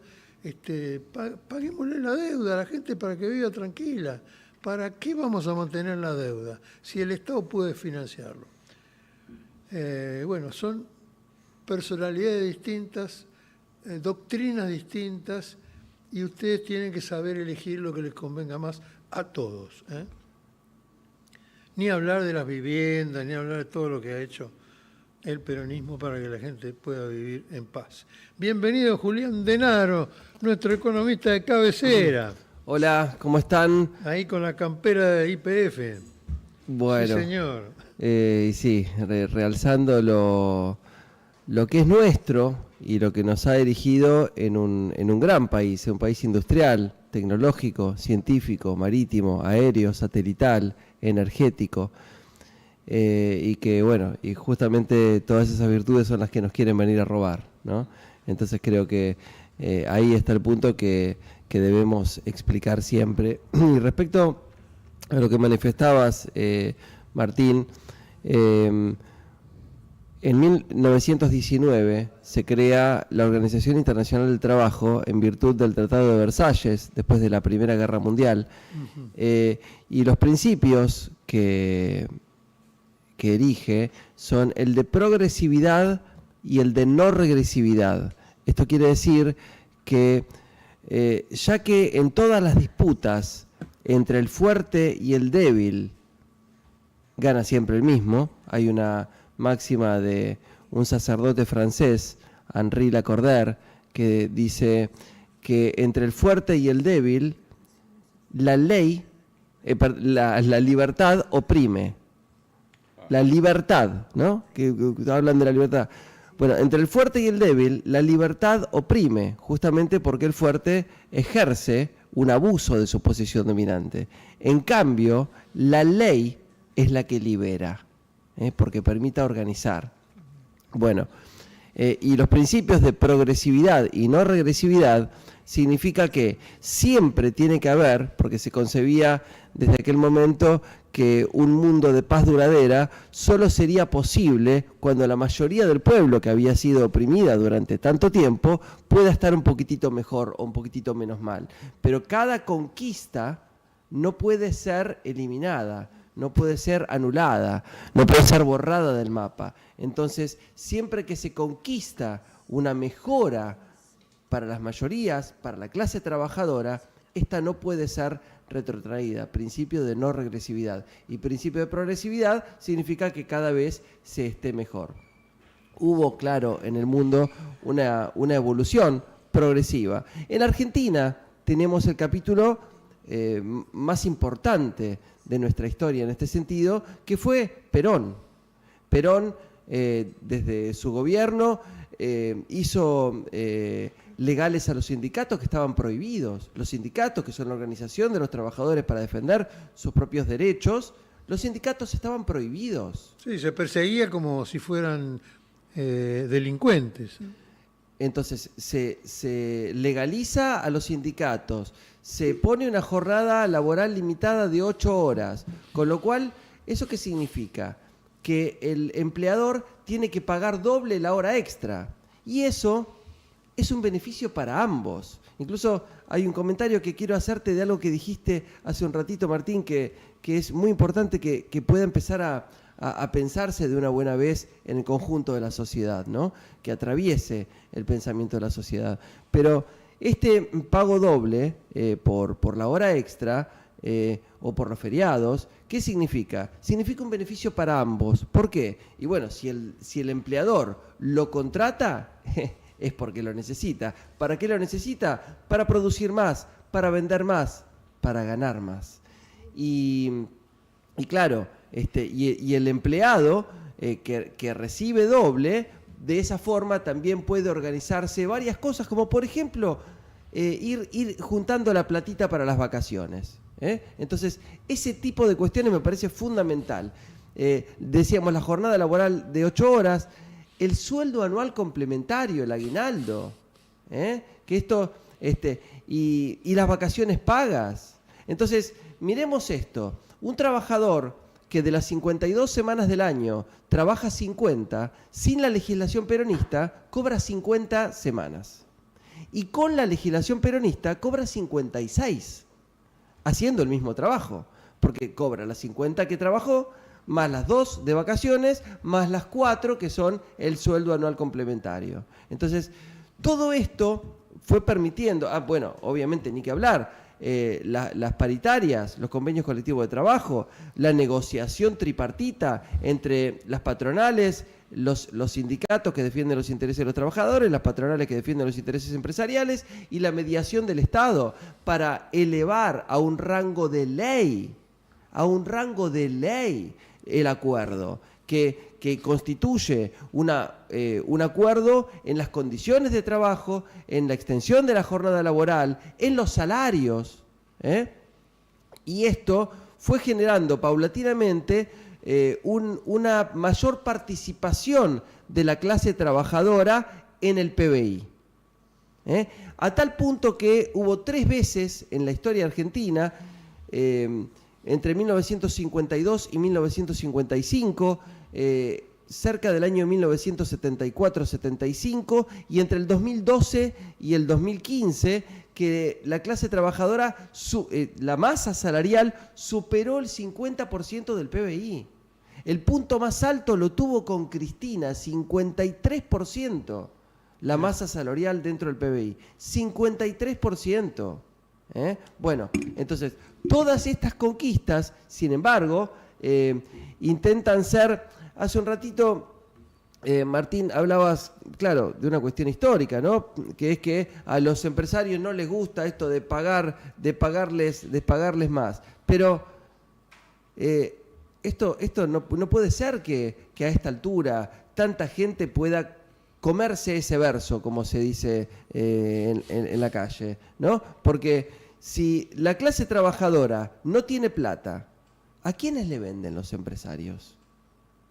Speaker 5: paguémosle la deuda a la gente para que viva tranquila. ¿Para qué vamos a mantener la deuda si el Estado puede financiarlo? Bueno, son personalidades distintas, doctrinas distintas, y ustedes tienen que saber elegir lo que les convenga más a todos. Ni hablar de las viviendas, ni hablar de todo lo que ha hecho el peronismo para que la gente pueda vivir en paz. Bienvenido Julián Denaro, nuestro economista de cabecera.
Speaker 14: Hola, ¿cómo están?
Speaker 5: Ahí con la campera de YPF.
Speaker 14: Bueno.
Speaker 5: Sí, señor.
Speaker 14: Y sí, realzando lo que es nuestro y lo que nos ha dirigido en un gran país, un país industrial, tecnológico, científico, marítimo, aéreo, satelital, energético, y que, bueno, y justamente todas esas virtudes son las que nos quieren venir a robar, ¿no? Entonces creo que ahí está el punto que debemos explicar siempre. Y respecto a lo que manifestabas, Martín, en 1919 se crea la Organización Internacional del Trabajo en virtud del Tratado de Versalles, después de la Primera Guerra Mundial. Y los principios que erige son el de progresividad y el de no regresividad. Esto quiere decir que ya que en todas las disputas entre el fuerte y el débil gana siempre el mismo, hay una máxima de un sacerdote francés, Henri Lacordaire, que dice que entre el fuerte y el débil la ley, la libertad oprime. La libertad, ¿no? Que hablan de la libertad. Bueno, entre el fuerte y el débil, la libertad oprime, justamente porque el fuerte ejerce un abuso de su posición dominante. En cambio, la ley es la que libera, porque permite organizar. Bueno, Y los principios de progresividad y no regresividad significa que siempre tiene que haber, porque se concebía desde aquel momento que un mundo de paz duradera solo sería posible cuando la mayoría del pueblo que había sido oprimida durante tanto tiempo pueda estar un poquitito mejor o un poquitito menos mal. Pero cada conquista no puede ser eliminada, no puede ser anulada, no puede ser borrada del mapa. Entonces, siempre que se conquista una mejora para las mayorías, para la clase trabajadora, esta no puede ser retrotraída. Principio de no regresividad. Y principio de progresividad significa que cada vez se esté mejor. Hubo, claro, en el mundo una evolución progresiva. En Argentina tenemos el capítulo más importante de nuestra historia en este sentido, que fue Perón. Perón, desde su gobierno, hizo legales a los sindicatos que estaban prohibidos. Los sindicatos, que son la organización de los trabajadores para defender sus propios derechos, los sindicatos estaban prohibidos.
Speaker 5: Sí, se perseguía como si fueran delincuentes.
Speaker 14: Entonces, se legaliza a los sindicatos, se pone una jornada laboral limitada de 8 horas, con lo cual, ¿eso qué significa? Que el empleador tiene que pagar doble la hora extra. Y eso es un beneficio para ambos. Incluso hay un comentario que quiero hacerte de algo que dijiste hace un ratito, Martín, que es muy importante que pueda empezar a pensarse de una buena vez en el conjunto de la sociedad, ¿no? Que atraviese el pensamiento de la sociedad. Pero este pago doble por la hora extra o por los feriados, ¿qué significa? Significa un beneficio para ambos. ¿Por qué? Y bueno, si el empleador lo contrata, es porque lo necesita. ¿Para qué lo necesita? Para producir más, para vender más, para ganar más. Y claro, y el empleado que recibe doble, de esa forma también puede organizarse varias cosas, como por ejemplo ir juntando la platita para las vacaciones. Entonces, ese tipo de cuestiones me parece fundamental. Decíamos, la jornada laboral de 8 horas, el sueldo anual complementario, el aguinaldo, que esto, y las vacaciones pagas. Entonces, miremos esto. Un trabajador que de las 52 semanas del año trabaja 50, sin la legislación peronista, cobra 50 semanas. Y con la legislación peronista, cobra 56, haciendo el mismo trabajo, porque cobra las 50 que trabajó, más las 2 de vacaciones, más las 4 que son el sueldo anual complementario. Entonces, todo esto fue permitiendo, bueno, obviamente ni que hablar, las paritarias, los convenios colectivos de trabajo, la negociación tripartita entre las patronales, los sindicatos que defienden los intereses de los trabajadores, las patronales que defienden los intereses empresariales, y la mediación del Estado para elevar a un rango de ley, el acuerdo, que constituye un acuerdo en las condiciones de trabajo, en la extensión de la jornada laboral, en los salarios. Y esto fue generando paulatinamente una mayor participación de la clase trabajadora en el PBI. A tal punto que hubo 3 veces en la historia argentina, entre 1952 y 1955, cerca del año 1974-75, y entre el 2012 y el 2015, que la clase trabajadora, la masa salarial, superó el 50% del PBI. El punto más alto lo tuvo con Cristina, 53%, la masa salarial dentro del PBI. 53%. Bueno, entonces, todas estas conquistas, sin embargo, intentan ser... Hace un ratito, Martín, hablabas, claro, de una cuestión histórica, ¿no? Que es que a los empresarios no les gusta esto de pagarles más. Pero esto no puede ser que a esta altura tanta gente pueda comerse ese verso, como se dice en la calle, ¿no? Porque si la clase trabajadora no tiene plata, ¿a quiénes le venden los empresarios?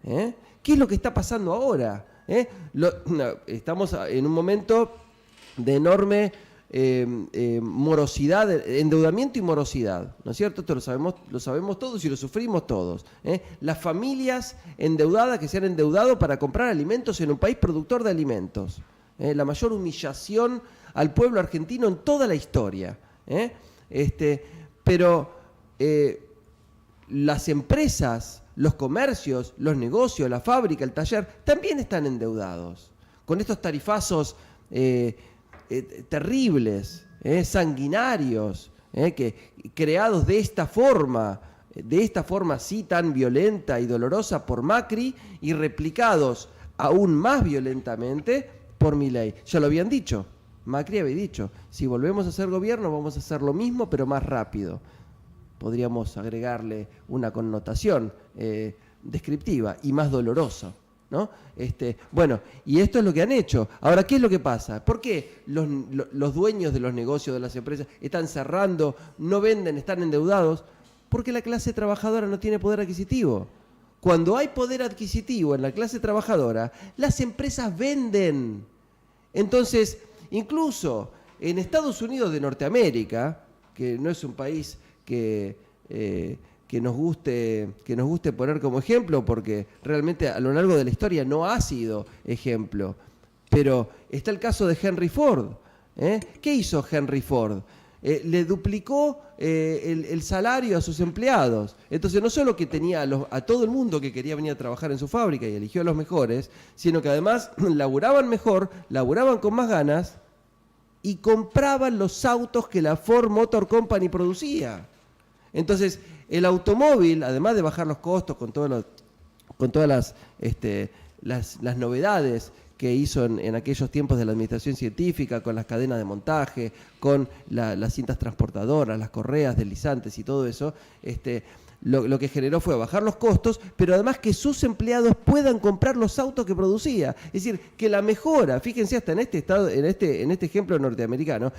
Speaker 14: ¿Qué es lo que está pasando ahora? Estamos en un momento de enorme morosidad, endeudamiento y morosidad, ¿no es cierto? Esto lo sabemos todos y lo sufrimos todos. Las familias endeudadas que se han endeudado para comprar alimentos en un país productor de alimentos. La mayor humillación al pueblo argentino en toda la historia. Pero las empresas, los comercios, los negocios, la fábrica, el taller, también están endeudados. Con estos tarifazos terribles, sanguinarios, que creados de esta forma así tan violenta y dolorosa por Macri y replicados aún más violentamente por Milei. Ya lo habían dicho, Macri había dicho, si volvemos a hacer gobierno vamos a hacer lo mismo pero más rápido. Podríamos agregarle una connotación descriptiva y más dolorosa, ¿no? Bueno, y esto es lo que han hecho. Ahora, ¿qué es lo que pasa? ¿Por qué los dueños de los negocios, de las empresas, están cerrando, no venden, están endeudados? Porque la clase trabajadora no tiene poder adquisitivo. Cuando hay poder adquisitivo en la clase trabajadora, las empresas venden. Entonces, incluso en Estados Unidos de Norteamérica, que no es un país que nos guste poner como ejemplo, porque realmente a lo largo de la historia no ha sido ejemplo. Pero está el caso de Henry Ford. ¿Qué hizo Henry Ford? Le duplicó el salario a sus empleados. Entonces no solo que tenía a todo el mundo que quería venir a trabajar en su fábrica y eligió a los mejores, sino que además laburaban mejor, laburaban con más ganas y compraban los autos que la Ford Motor Company producía. Entonces, el automóvil, además de bajar los costos con todas las novedades que hizo en aquellos tiempos de la administración científica, con las cadenas de montaje, con las cintas transportadoras, las correas deslizantes y todo eso, lo que generó fue bajar los costos, pero además que sus empleados puedan comprar los autos que producía. Es decir, que la mejora, fíjense hasta en este ejemplo norteamericano,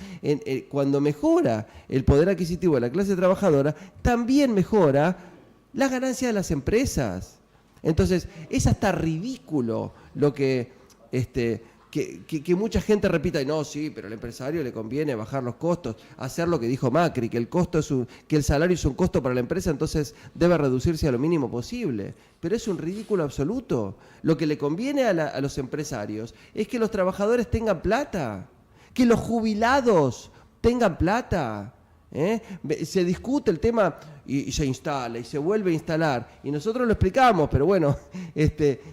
Speaker 14: cuando mejora el poder adquisitivo de la clase trabajadora, también mejora las ganancias de las empresas. Entonces, es hasta ridículo lo que mucha gente repita, no, sí, pero al empresario le conviene bajar los costos, hacer lo que dijo Macri, que el salario es un costo para la empresa, entonces debe reducirse a lo mínimo posible. Pero es un ridículo absoluto. Lo que le conviene a los empresarios es que los trabajadores tengan plata, que los jubilados tengan plata. Se discute el tema y se instala y se vuelve a instalar y nosotros lo explicamos, pero bueno,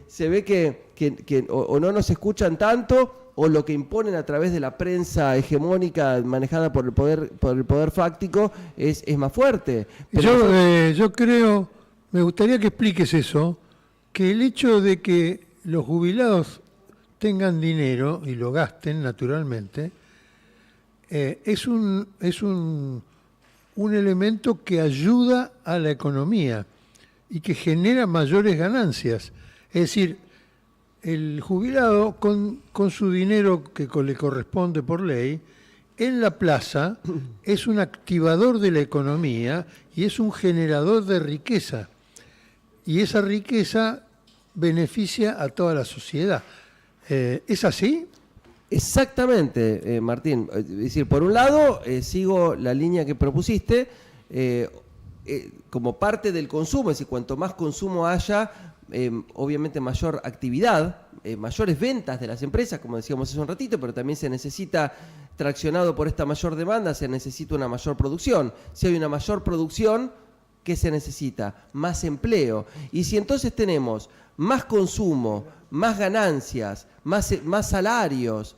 Speaker 14: se ve que o no nos escuchan tanto o lo que imponen a través de la prensa hegemónica manejada por el poder fáctico es más fuerte. Pero
Speaker 5: yo creo, me gustaría que expliques eso, que el hecho de que los jubilados tengan dinero y lo gasten naturalmente es un elemento que ayuda a la economía y que genera mayores ganancias. Es decir, el jubilado con su dinero que le corresponde por ley, en la plaza es un activador de la economía y es un generador de riqueza. Y esa riqueza beneficia a toda la sociedad. ¿Es así?
Speaker 14: Exactamente, Martín. Es decir, por un lado, sigo la línea que propusiste, como parte del consumo, es decir, cuanto más consumo haya, obviamente mayor actividad, mayores ventas de las empresas, como decíamos hace un ratito, pero también se necesita, traccionado por esta mayor demanda, se necesita una mayor producción. Si hay una mayor producción, ¿qué se necesita? Más empleo. Y si entonces tenemos más consumo, más ganancias, más salarios,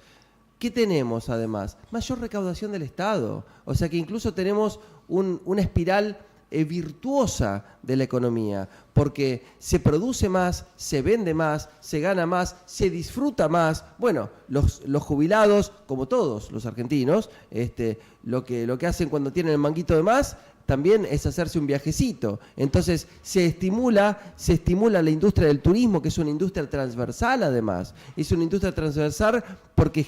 Speaker 14: ¿qué tenemos además? Mayor recaudación del Estado. O sea que incluso tenemos una espiral virtuosa de la economía, porque se produce más, se vende más, se gana más, se disfruta más. Bueno, los jubilados, como todos los argentinos, lo que hacen cuando tienen el manguito de más, también es hacerse un viajecito. Entonces se estimula la industria del turismo, que es una industria transversal además. Es una industria transversal porque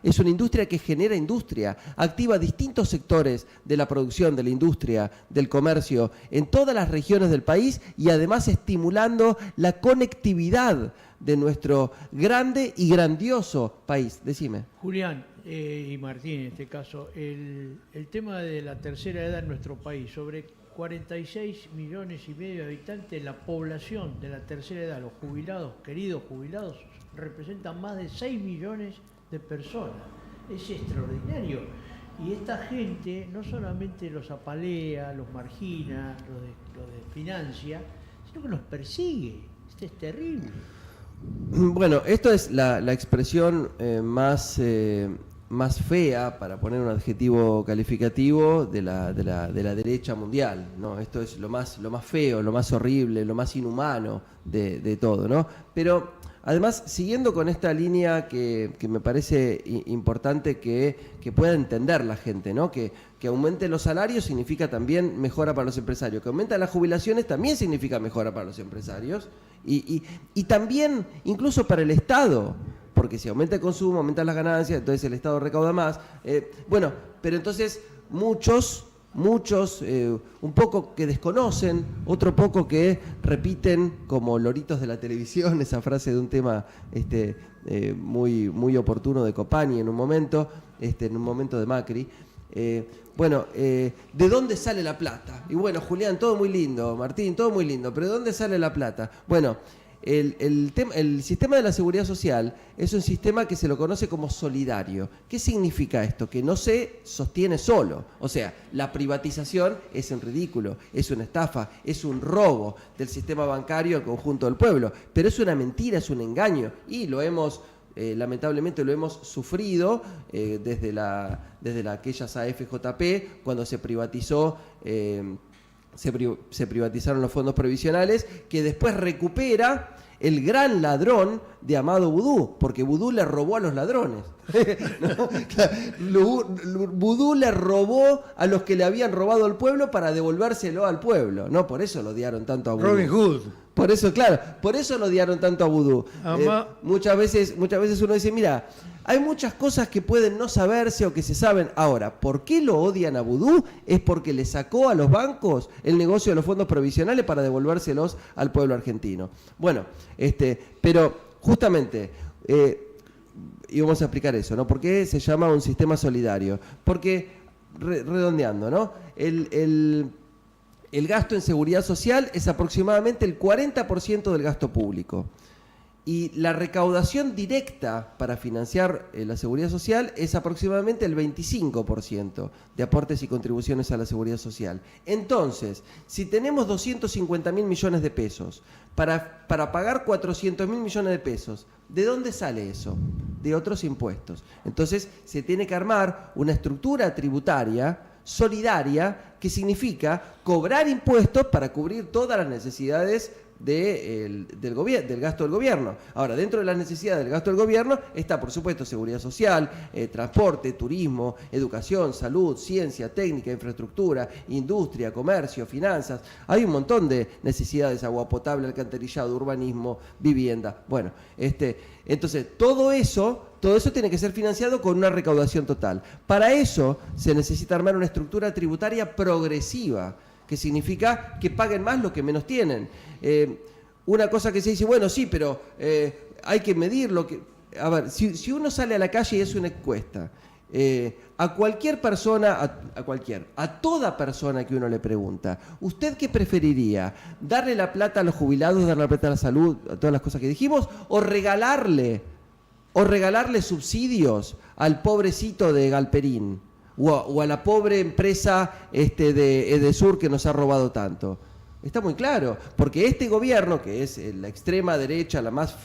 Speaker 14: es una industria que genera industria, activa distintos sectores de la producción, de la industria, del comercio, en todas las regiones del país y además estimulando la conectividad de nuestro grande y grandioso país. Decime.
Speaker 12: Julián y Martín, en este caso, el tema de la tercera edad en nuestro país, sobre 46 millones y medio de habitantes, la población de la tercera edad, los jubilados, queridos jubilados, representan más de 6 millones de personas. Es extraordinario. Y esta gente no solamente los apalea, los margina, los desfinancia, sino que los persigue. Esto es terrible.
Speaker 14: Bueno, esto es la expresión más fea, para poner un adjetivo calificativo, de la derecha mundial, ¿no? Esto es lo más feo, lo más horrible, lo más inhumano de todo, ¿no? Pero además, siguiendo con esta línea que me parece importante que pueda entender la gente, ¿no? Que aumenten los salarios significa también mejora para los empresarios, que aumenten las jubilaciones también significa mejora para los empresarios y también incluso para el Estado, porque si aumenta el consumo, aumentan las ganancias, entonces el Estado recauda más. Bueno, pero entonces muchos un poco que desconocen, otro poco que repiten como loritos de la televisión esa frase de un tema muy oportuno de Copani en un momento de Macri. ¿De dónde sale la plata? Y bueno, Julián, todo muy lindo, Martín, todo muy lindo, pero ¿de dónde sale la plata? Bueno, el sistema de la seguridad social es un sistema que se lo conoce como solidario. ¿Qué significa esto? Que no se sostiene solo. O sea, la privatización es un ridículo, es una estafa, es un robo del sistema bancario al conjunto del pueblo. Pero es una mentira, es un engaño. Y lamentablemente lo hemos sufrido desde aquellas AFJP, cuando se privatizó. Se privatizaron los fondos previsionales, que después recupera el gran ladrón de Amado Vudú, porque Vudú le robó a los ladrones. Vudú le robó a los que le habían robado al pueblo para devolvérselo al pueblo. No, por eso lo odiaron tanto a Vudú.
Speaker 5: Robin Hood.
Speaker 14: Por eso, claro, por eso lo odiaron tanto a Vudú. Muchas veces uno dice, mira, hay muchas cosas que pueden no saberse o que se saben. Ahora, ¿por qué lo odian a Vudú? Es porque le sacó a los bancos el negocio de los fondos provisionales para devolvérselos al pueblo argentino. Bueno, pero justamente, y vamos a explicar eso, ¿no? ¿Por qué se llama un sistema solidario? Porque, redondeando, ¿no? El gasto en seguridad social es aproximadamente el 40% del gasto público. Y la recaudación directa para financiar la seguridad social es aproximadamente el 25% de aportes y contribuciones a la seguridad social. Entonces, si tenemos 250.000 millones de pesos para pagar 400.000 millones de pesos, ¿de dónde sale eso? De otros impuestos. Entonces, se tiene que armar una estructura tributaria solidaria, que significa cobrar impuestos para cubrir todas las necesidades del gasto del gobierno. Ahora, dentro de las necesidades del gasto del gobierno está, por supuesto, seguridad social, transporte, turismo, educación, salud, ciencia, técnica, infraestructura, industria, comercio, finanzas. Hay un montón de necesidades: agua potable, alcantarillado, urbanismo, vivienda. Bueno, entonces todo eso tiene que ser financiado con una recaudación total. Para eso se necesita armar una estructura tributaria progresiva, que significa que paguen más los que menos tienen. Una cosa que se dice, bueno, sí, pero hay que medir lo que... A ver, si uno sale a la calle y hace una encuesta, a cualquier persona, a toda persona que uno le pregunta, ¿usted qué preferiría? ¿Darle la plata a los jubilados, darle la plata a la salud, a todas las cosas que dijimos, o regalarle subsidios al pobrecito de Galperín? O a la pobre empresa de Edesur que nos ha robado tanto. Está muy claro, porque este gobierno, que es la extrema derecha, la más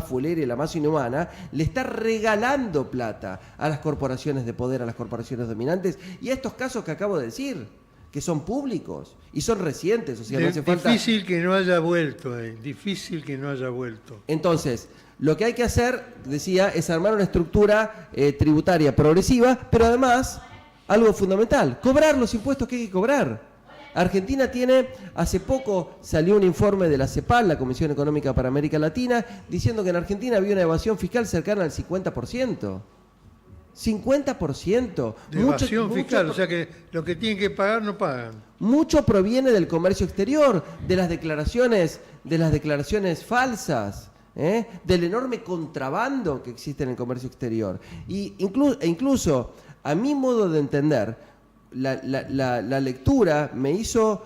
Speaker 14: fulera y la más inhumana, le está regalando plata a las corporaciones de poder, a las corporaciones dominantes, y a estos casos que acabo de decir, que son públicos y son recientes. O sea, no hace falta...
Speaker 5: Difícil que no haya vuelto, difícil que no haya vuelto.
Speaker 14: Entonces, lo que hay que hacer, decía, es armar una estructura tributaria progresiva, pero además algo fundamental, cobrar los impuestos que hay que cobrar. Argentina tiene, hace poco salió un informe de la CEPAL, la Comisión Económica para América Latina, diciendo que en Argentina había una evasión fiscal cercana al 50%. 50%.
Speaker 5: De evasión fiscal, o sea que lo que tienen que pagar no pagan.
Speaker 14: Mucho proviene del comercio exterior, de las declaraciones falsas, del enorme contrabando que existe en el comercio exterior. E incluso, a mi modo de entender, la lectura me hizo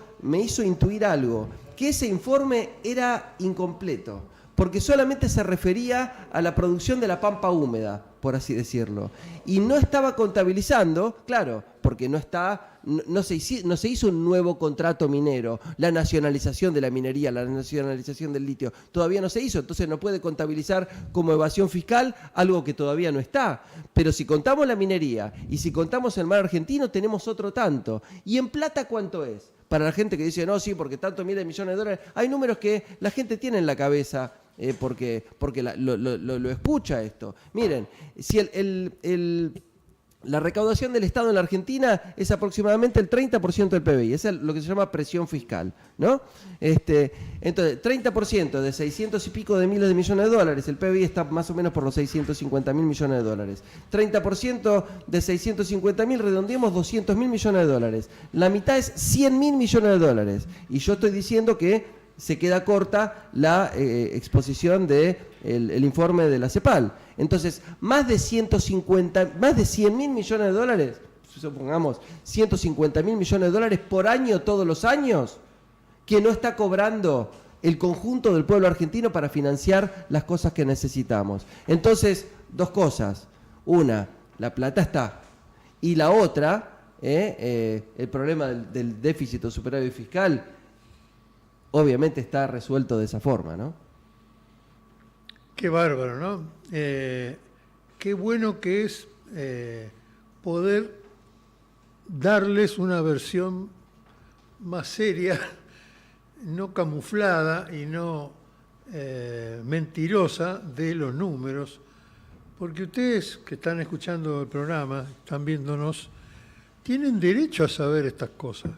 Speaker 14: intuir algo, que ese informe era incompleto, porque solamente se refería a la producción de la pampa húmeda, por así decirlo, y no estaba contabilizando, claro, porque no se hizo un nuevo contrato minero, la nacionalización de la minería, la nacionalización del litio, todavía no se hizo, entonces no puede contabilizar como evasión fiscal algo que todavía no está. Pero si contamos la minería y si contamos el mar argentino, tenemos otro tanto. ¿Y en plata cuánto es? Para la gente que dice, no, sí, porque tanto miles de millones de dólares, hay números que la gente tiene en la cabeza, porque lo escucha esto. Miren, si la recaudación del Estado en la Argentina es aproximadamente el 30% del PBI, es lo que se llama presión fiscal, ¿no? Entonces, 30% de 600 y pico de miles de millones de dólares, el PBI está más o menos por los 650 mil millones de dólares. 30% de 650 mil, redondeemos 200 mil millones de dólares. La mitad es 100 mil millones de dólares. Y yo estoy diciendo que se queda corta la exposición del informe de la CEPAL. Entonces, más de 100 mil millones de dólares, supongamos 150 mil millones de dólares por año, todos los años, que no está cobrando el conjunto del pueblo argentino para financiar las cosas que necesitamos. Entonces, dos cosas. Una, la plata está. Y la otra, el problema del déficit o superávit fiscal, obviamente está resuelto de esa forma, ¿no?
Speaker 5: Qué bárbaro, ¿no? Qué bueno que es poder darles una versión más seria, no camuflada y no mentirosa de los números, porque ustedes que están escuchando el programa, están viéndonos, tienen derecho a saber estas cosas.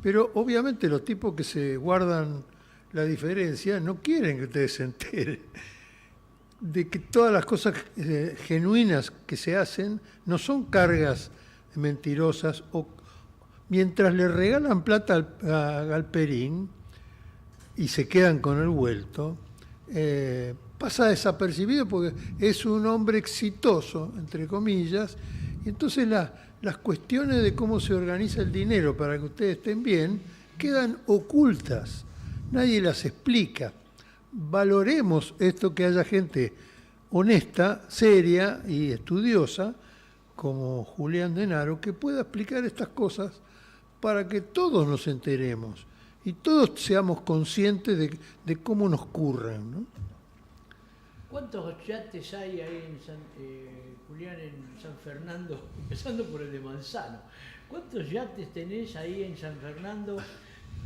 Speaker 5: Pero obviamente los tipos que se guardan la diferencia no quieren que ustedes se enteren de que todas las cosas genuinas que se hacen no son cargas mentirosas, o mientras le regalan plata a Galperín y se quedan con el vuelto, pasa desapercibido porque es un hombre exitoso, entre comillas, y entonces las cuestiones de cómo se organiza el dinero para que ustedes estén bien quedan ocultas, nadie las explica. Valoremos esto, que haya gente honesta, seria y estudiosa, como Julián Denaro, que pueda explicar estas cosas para que todos nos enteremos y todos seamos conscientes de cómo nos curren, ¿no?
Speaker 12: ¿Cuántos yates hay ahí Julián, en San Fernando, empezando por el de Manzano? ¿Cuántos yates tenés ahí en San Fernando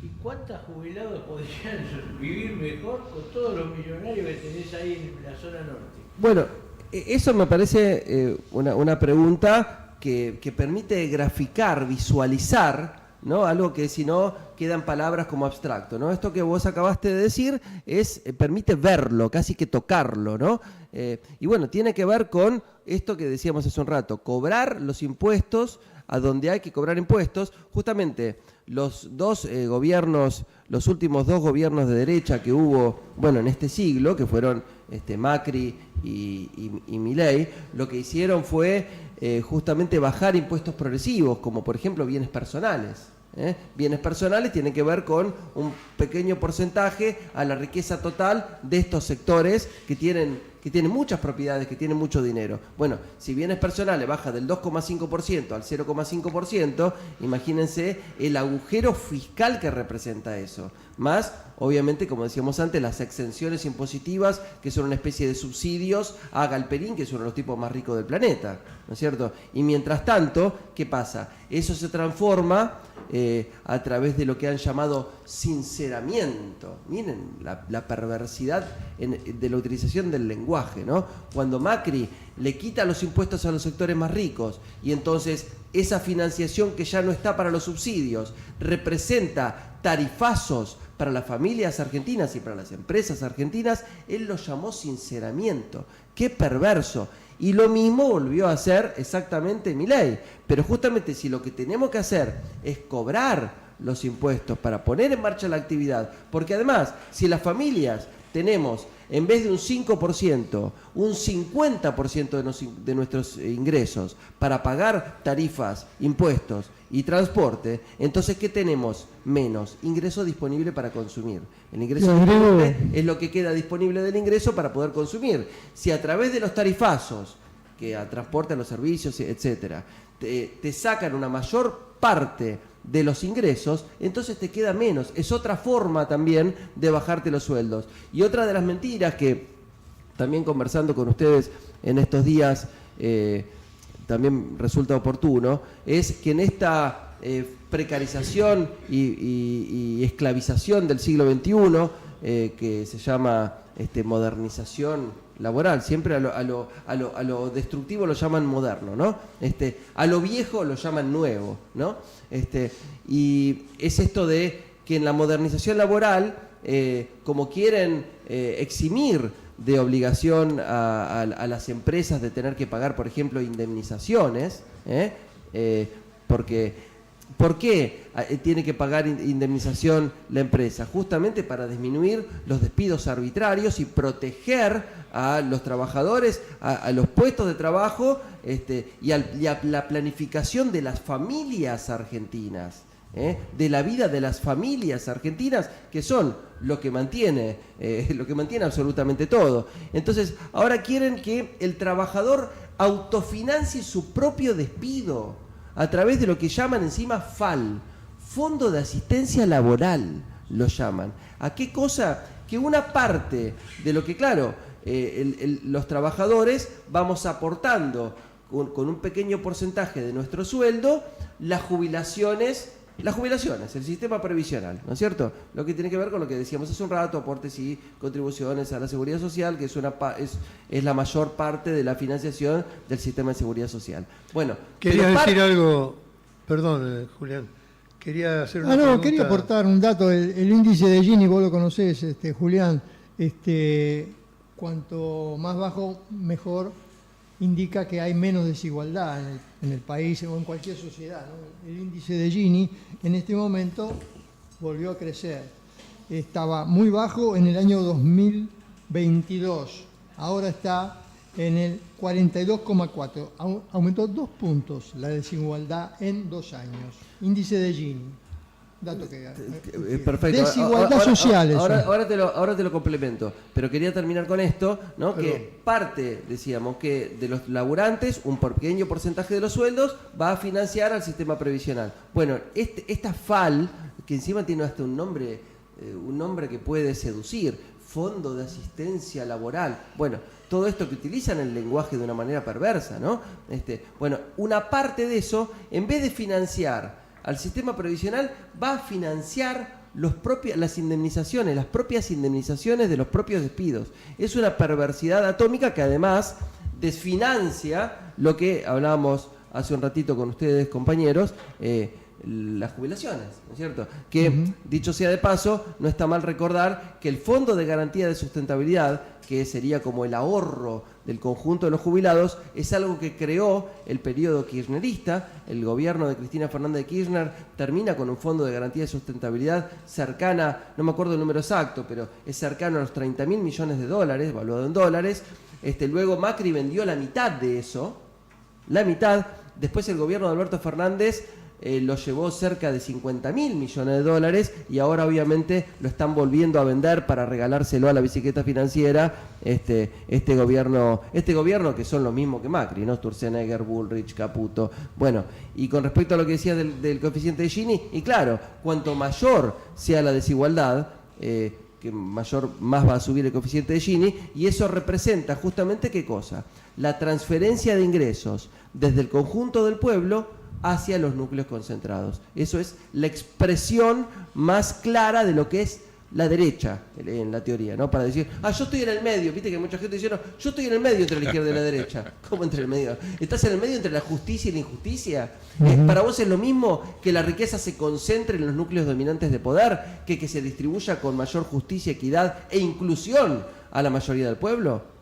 Speaker 12: y cuántos jubilados podrían vivir mejor con todos los millonarios que tenés ahí en la zona norte?
Speaker 14: Bueno, eso me parece una pregunta que permite graficar, visualizar, ¿no? Algo que si no quedan palabras como abstracto, ¿no? Esto que vos acabaste de decir permite verlo, casi que tocarlo, ¿no? Y bueno, tiene que ver con esto que decíamos hace un rato, cobrar los impuestos a donde hay que cobrar impuestos. Justamente los últimos dos gobiernos de derecha que hubo, bueno, en este siglo, que fueron Macri y Milei, lo que hicieron fue justamente bajar impuestos progresivos, como por ejemplo bienes personales. Bienes personales tienen que ver con un pequeño porcentaje a la riqueza total de estos sectores que tienen muchas propiedades, que tienen mucho dinero. Bueno, si bienes personales baja del 2,5% al 0,5%, imagínense el agujero fiscal que representa eso. más, obviamente, como decíamos antes, las exenciones impositivas, que son una especie de subsidios a Galperín, que es uno de los tipos más ricos del planeta, ¿no es cierto? Y mientras tanto, ¿qué pasa? Eso se transforma a través de lo que han llamado sinceramiento. Miren la perversidad de la utilización del lenguaje, ¿no? Cuando Macri le quita los impuestos a los sectores más ricos y entonces esa financiación que ya no está para los subsidios representa tarifazos para las familias argentinas y para las empresas argentinas, él lo llamó sinceramiento. ¡Qué perverso! Y lo mismo volvió a hacer exactamente Milei. Pero justamente si lo que tenemos que hacer es cobrar los impuestos para poner en marcha la actividad, porque además, si las familias tenemos, en vez de un 5%, un 50% de nuestros ingresos para pagar tarifas, impuestos y transporte, entonces ¿qué tenemos? Menos ingreso disponible para consumir. El ingreso disponible es lo que queda disponible del ingreso para poder consumir. Si a través de los tarifazos, que a transporte, a los servicios, etcétera, te sacan una mayor parte de los ingresos, entonces te queda menos. Es otra forma también de bajarte los sueldos. Y otra de las mentiras que también conversando con ustedes en estos días también resulta oportuno, es que en esta precarización y esclavización del siglo XXI, que se llama modernización laboral, siempre a lo destructivo lo llaman moderno, ¿no? A lo viejo lo llaman nuevo, ¿no? Y es esto de que en la modernización laboral, como quieren eximir de obligación a las empresas de tener que pagar, por ejemplo, indemnizaciones, porque ¿por qué tiene que pagar indemnización la empresa? Justamente para disminuir los despidos arbitrarios y proteger a los trabajadores, a los puestos de trabajo y a la planificación de las familias argentinas, de la vida de las familias argentinas, que son lo que mantiene absolutamente todo. Entonces, ahora quieren que el trabajador autofinancie su propio despido a través de lo que llaman encima FAL, Fondo de Asistencia Laboral, lo llaman. ¿A qué cosa? Que una parte de lo que, claro, los trabajadores vamos aportando con un pequeño porcentaje de nuestro sueldo, las jubilaciones, el sistema previsional, ¿no es cierto? Lo que tiene que ver con lo que decíamos hace un rato, aportes y contribuciones a la seguridad social, que es la mayor parte de la financiación del sistema de seguridad social. Bueno,
Speaker 5: quería decir algo, perdón, Julián, quería hacer una pregunta.
Speaker 13: Quería aportar un dato, el índice de Gini, vos lo conocés, Julián, cuanto más bajo, mejor, indica que hay menos desigualdad en el país o en cualquier sociedad, ¿no? El índice de Gini en este momento volvió a crecer. Estaba muy bajo en el año 2022, ahora está en el 42,4. Aumentó 2 puntos la desigualdad en 2 años. Índice de Gini. Dato que
Speaker 14: perfecto.
Speaker 13: Desigualdad social.
Speaker 14: Ahora te lo complemento, pero quería terminar con esto, ¿no? Que parte, decíamos, que de los laburantes, un pequeño porcentaje de los sueldos va a financiar al sistema previsional. Bueno, esta FAL, que encima tiene hasta un nombre que puede seducir, Fondo de Asistencia Laboral. Bueno, todo esto que utilizan el lenguaje de una manera perversa, ¿no? Bueno, una parte de eso, en vez de financiar al sistema previsional, va a financiar las propias indemnizaciones de los propios despidos. Es una perversidad atómica que además desfinancia lo que hablábamos hace un ratito con ustedes, compañeros, las jubilaciones, ¿no es cierto? Que, dicho sea de paso, no está mal recordar que el Fondo de Garantía de Sustentabilidad, que sería como el ahorro del conjunto de los jubilados, es algo que creó el periodo kirchnerista. El gobierno de Cristina Fernández de Kirchner termina con un Fondo de Garantía de Sustentabilidad cercana, no me acuerdo el número exacto, pero es cercano a los 30.000 millones de dólares, evaluado en dólares. Luego Macri vendió la mitad de eso, la mitad. Después el gobierno de Alberto Fernández lo llevó cerca de 50.000 millones de dólares y ahora obviamente lo están volviendo a vender para regalárselo a la bicicleta financiera este gobierno que son lo mismo que Macri, ¿no? Sturzenegger, Bullrich, Caputo. Bueno, y con respecto a lo que decía del coeficiente de Gini, y claro, cuanto mayor sea la desigualdad, más va a subir el coeficiente de Gini, y eso representa justamente ¿qué cosa? La transferencia de ingresos desde el conjunto del pueblo hacia los núcleos concentrados. Eso es la expresión más clara de lo que es la derecha en la teoría, ¿no? Para decir, yo estoy en el medio, viste que mucha gente dice, no, yo estoy en el medio entre la izquierda y la derecha. ¿Cómo entre el medio? ¿Estás en el medio entre la justicia y la injusticia? ¿Para vos es lo mismo que la riqueza se concentre en los núcleos dominantes de poder que se distribuya con mayor justicia, equidad e inclusión a la mayoría del pueblo?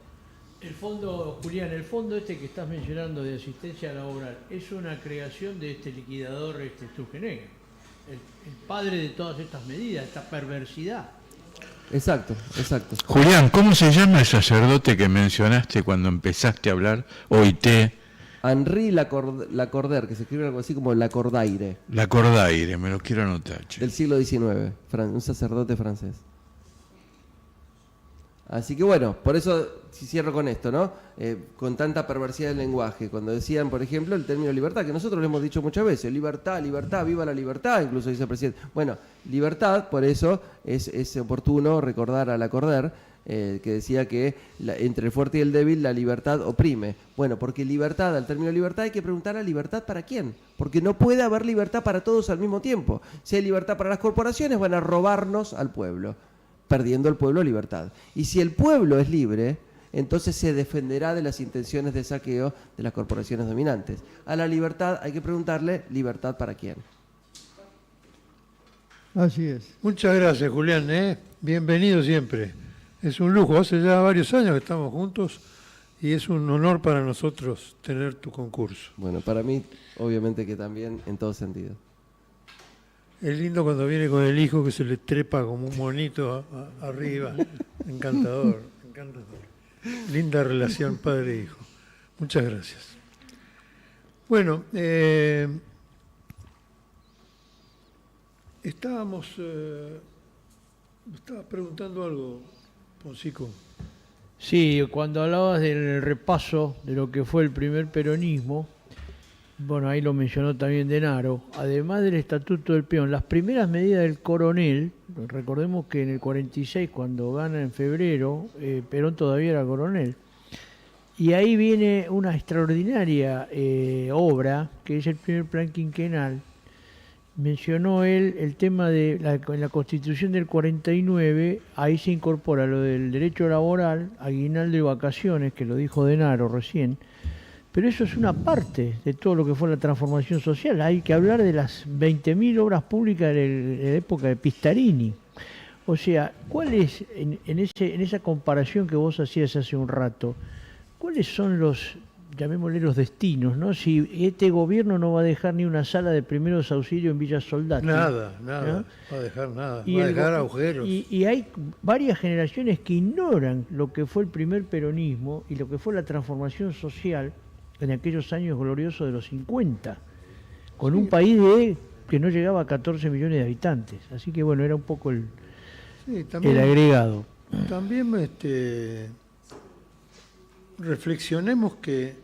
Speaker 12: El fondo, Julián, el fondo este que estás mencionando de asistencia laboral es una creación de este liquidador Sturzenegger, el padre de todas estas medidas, esta perversidad.
Speaker 14: Exacto.
Speaker 11: Julián, ¿cómo se llama el sacerdote que mencionaste cuando empezaste a hablar? Oité.
Speaker 14: Henri Lacordaire, que se escribe algo así como Lacordaire.
Speaker 11: Lacordaire, me lo quiero anotar. Che.
Speaker 14: Del siglo XIX, un sacerdote francés. Así que bueno, por eso cierro con esto, ¿no? Con tanta perversidad del lenguaje. Cuando decían, por ejemplo, el término libertad, que nosotros lo hemos dicho muchas veces, libertad, viva la libertad, incluso dice el presidente. Bueno, libertad, por eso es oportuno recordar a Lacordaire, que decía que entre el fuerte y el débil la libertad oprime. Bueno, porque libertad, al término libertad hay que preguntar a libertad para quién. Porque no puede haber libertad para todos al mismo tiempo. Si hay libertad para las corporaciones, van a robarnos al pueblo, perdiendo el pueblo libertad. Y si el pueblo es libre, entonces se defenderá de las intenciones de saqueo de las corporaciones dominantes. A la libertad hay que preguntarle, ¿libertad para quién?
Speaker 13: Así es.
Speaker 5: Muchas gracias, Julián. Bienvenido siempre. Es un lujo. Hace ya varios años que estamos juntos y es un honor para nosotros tener tu concurso.
Speaker 14: Bueno, para mí, obviamente que también, en todo sentido.
Speaker 5: Es lindo cuando viene con el hijo que se le trepa como un monito arriba. Encantador. Linda relación padre-hijo. Muchas gracias. Bueno, estabas preguntando algo, Poncico.
Speaker 12: Sí, cuando hablabas del repaso de lo que fue el primer peronismo, bueno, ahí lo mencionó también Denaro, además del Estatuto del Peón, las primeras medidas del coronel, recordemos que en el 46, cuando gana en febrero, Perón todavía era coronel, y ahí viene una extraordinaria obra, que es el primer plan quinquenal. Mencionó él el tema de en la Constitución del 49, ahí se incorpora lo del derecho laboral, aguinaldo y vacaciones, que lo dijo Denaro recién, pero eso es una parte de todo lo que fue la transformación social. Hay que hablar de las 20.000 obras públicas de la época de Pistarini. O sea, ¿cuál es, en esa comparación que vos hacías hace un rato, cuáles son los, llamémosle los destinos, ¿no? Si este gobierno no va a dejar ni una sala de primeros auxilios en Villa Soldati.
Speaker 5: Nada,
Speaker 12: ¿no?
Speaker 5: va a dejar nada, va a dejar agujeros.
Speaker 12: Y hay varias generaciones que ignoran lo que fue el primer peronismo y lo que fue la transformación social en aquellos años gloriosos de los 50, con un país que no llegaba a 14 millones de habitantes. Así que bueno, era un poco el agregado.
Speaker 5: También reflexionemos que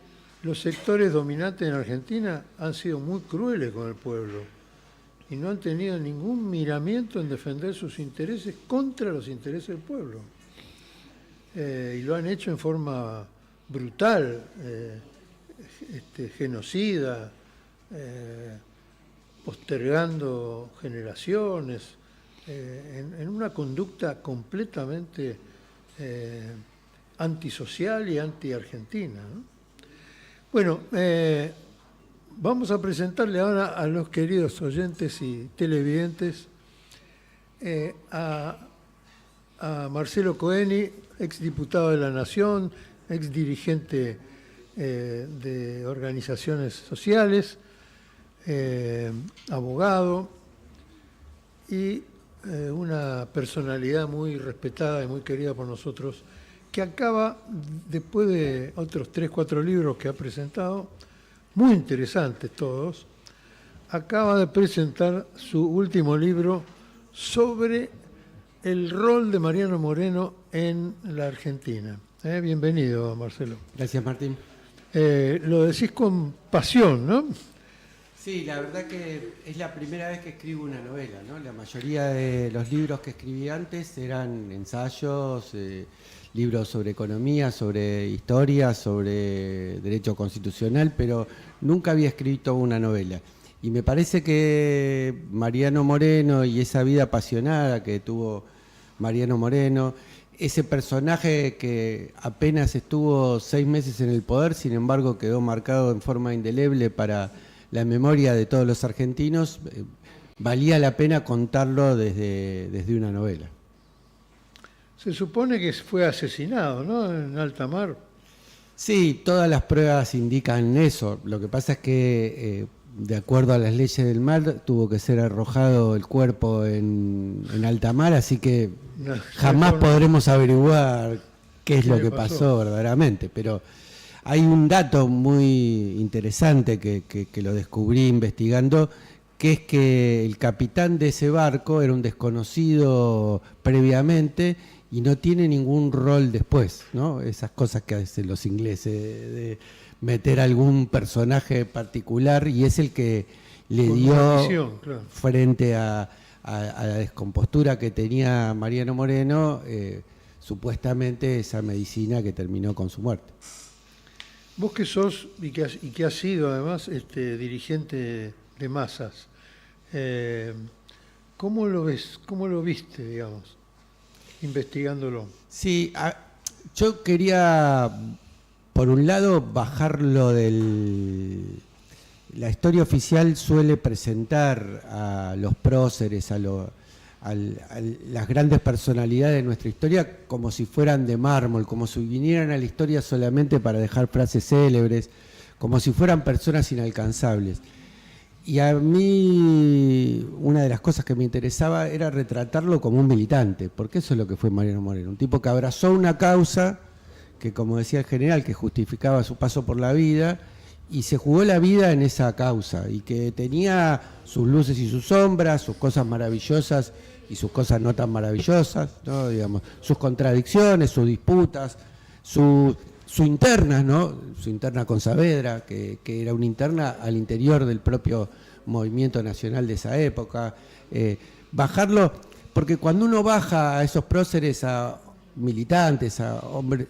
Speaker 5: los sectores dominantes en Argentina han sido muy crueles con el pueblo y no han tenido ningún miramiento en defender sus intereses contra los intereses del pueblo. Y lo han hecho en forma brutal, genocida, postergando generaciones, en una conducta completamente antisocial y anti-argentina, ¿no? Bueno, vamos a presentarle ahora a los queridos oyentes y televidentes a Marcelo Coeni, exdiputado de la Nación, exdirigente de organizaciones sociales, abogado y una personalidad muy respetada y muy querida por nosotros, que acaba, después de otros 3, 4 libros que ha presentado, muy interesantes todos, acaba de presentar su último libro sobre el rol de Mariano Moreno en la Argentina. Bienvenido, Marcelo.
Speaker 15: Gracias, Martín.
Speaker 5: Lo decís con pasión, ¿no?
Speaker 15: Sí, la verdad que es la primera vez que escribo una novela, ¿no? La mayoría de los libros que escribí antes eran ensayos, libros sobre economía, sobre historia, sobre derecho constitucional, pero nunca había escrito una novela. Y me parece que Mariano Moreno y esa vida apasionada que tuvo Mariano Moreno, ese personaje que apenas estuvo 6 meses en el poder, sin embargo quedó marcado en forma indeleble para la memoria de todos los argentinos, valía la pena contarlo desde una novela.
Speaker 5: Se supone que fue asesinado, ¿no?, en alta mar.
Speaker 15: Sí, todas las pruebas indican eso. Lo que pasa es que, de acuerdo a las leyes del mar, tuvo que ser arrojado el cuerpo en alta mar, así que jamás podremos averiguar qué es lo que pasó verdaderamente. Pero hay un dato muy interesante que lo descubrí investigando, que es que el capitán de ese barco era un desconocido previamente y no tiene ningún rol después, ¿no? Esas cosas que hacen los ingleses, de meter algún personaje particular, y es el que le dio, claro, frente a la descompostura que tenía Mariano Moreno, supuestamente esa medicina que terminó con su muerte.
Speaker 5: Vos que sos y que has sido además dirigente de masas, ¿cómo lo ves? ¿Cómo lo viste, digamos, investigándolo?
Speaker 15: Sí, yo quería, por un lado, bajarlo del... La historia oficial suele presentar a los próceres, a las grandes personalidades de nuestra historia como si fueran de mármol, como si vinieran a la historia solamente para dejar frases célebres, como si fueran personas inalcanzables. Y a mí una de las cosas que me interesaba era retratarlo como un militante, porque eso es lo que fue Mariano Moreno, un tipo que abrazó una causa que, como decía el general, que justificaba su paso por la vida, y se jugó la vida en esa causa, y que tenía sus luces y sus sombras, sus cosas maravillosas y sus cosas no tan maravillosas, ¿no? Digamos, sus contradicciones, sus disputas, su interna, ¿no? Su interna con Saavedra, que era una interna al interior del propio movimiento nacional de esa época. Bajarlo, porque cuando uno baja a esos próceres, a militantes,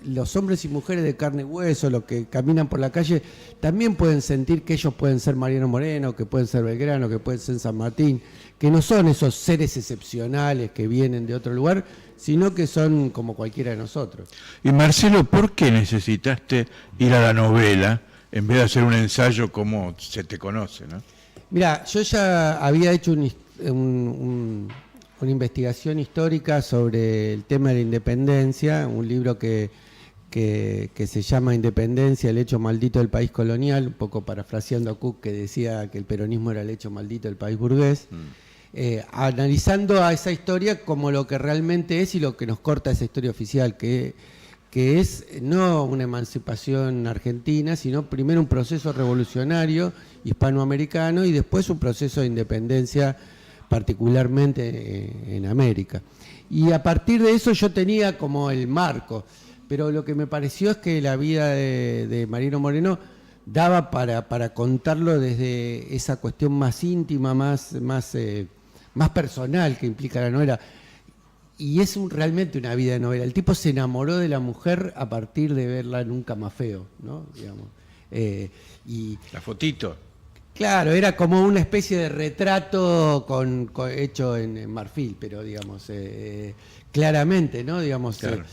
Speaker 15: los hombres y mujeres de carne y hueso, los que caminan por la calle, también pueden sentir que ellos pueden ser Mariano Moreno, que pueden ser Belgrano, que pueden ser San Martín, que no son esos seres excepcionales que vienen de otro lugar, sino que son como cualquiera de nosotros.
Speaker 11: Y Marcelo, ¿por qué necesitaste ir a la novela en vez de hacer un ensayo como se te conoce, ¿no?
Speaker 15: Mira, yo ya había hecho una investigación histórica sobre el tema de la independencia, un libro que se llama Independencia, el hecho maldito del país colonial, un poco parafraseando a Cook, que decía que el peronismo era el hecho maldito del país burgués. Analizando a esa historia como lo que realmente es y lo que nos corta esa historia oficial, que es no una emancipación argentina, sino primero un proceso revolucionario hispanoamericano y después un proceso de independencia particularmente en América. Y a partir de eso yo tenía como el marco, pero lo que me pareció es que la vida de Mariano Moreno daba para contarlo desde esa cuestión más íntima, más personal que implica la novela. Y es realmente una vida de novela. El tipo se enamoró de la mujer a partir de verla en Un Camafeo, ¿no? Digamos. Y
Speaker 11: la fotito.
Speaker 15: Claro, era como una especie de retrato hecho en marfil, pero digamos, claramente, ¿no? Digamos, claro.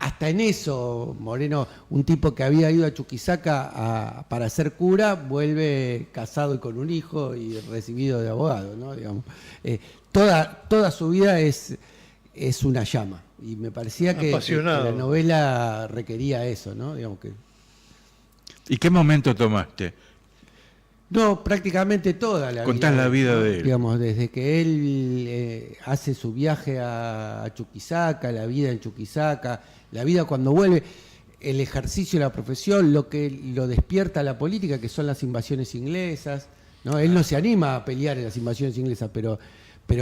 Speaker 15: Hasta en eso, Moreno, un tipo que había ido a Chuquisaca para ser cura, vuelve casado y con un hijo y recibido de abogado, ¿no? Digamos, toda su vida es una llama, y me parecía que la novela requería eso, ¿no? Digamos que...
Speaker 11: ¿Y qué momento tomaste?
Speaker 15: No, prácticamente toda la vida.
Speaker 11: Contás la vida de él.
Speaker 15: Digamos, desde que él hace su viaje a Chuquisaca, la vida en Chuquisaca, la vida cuando vuelve, el ejercicio de la profesión, lo que lo despierta a la política, que son las invasiones inglesas, ¿no? Él no se anima a pelear en las invasiones inglesas, pero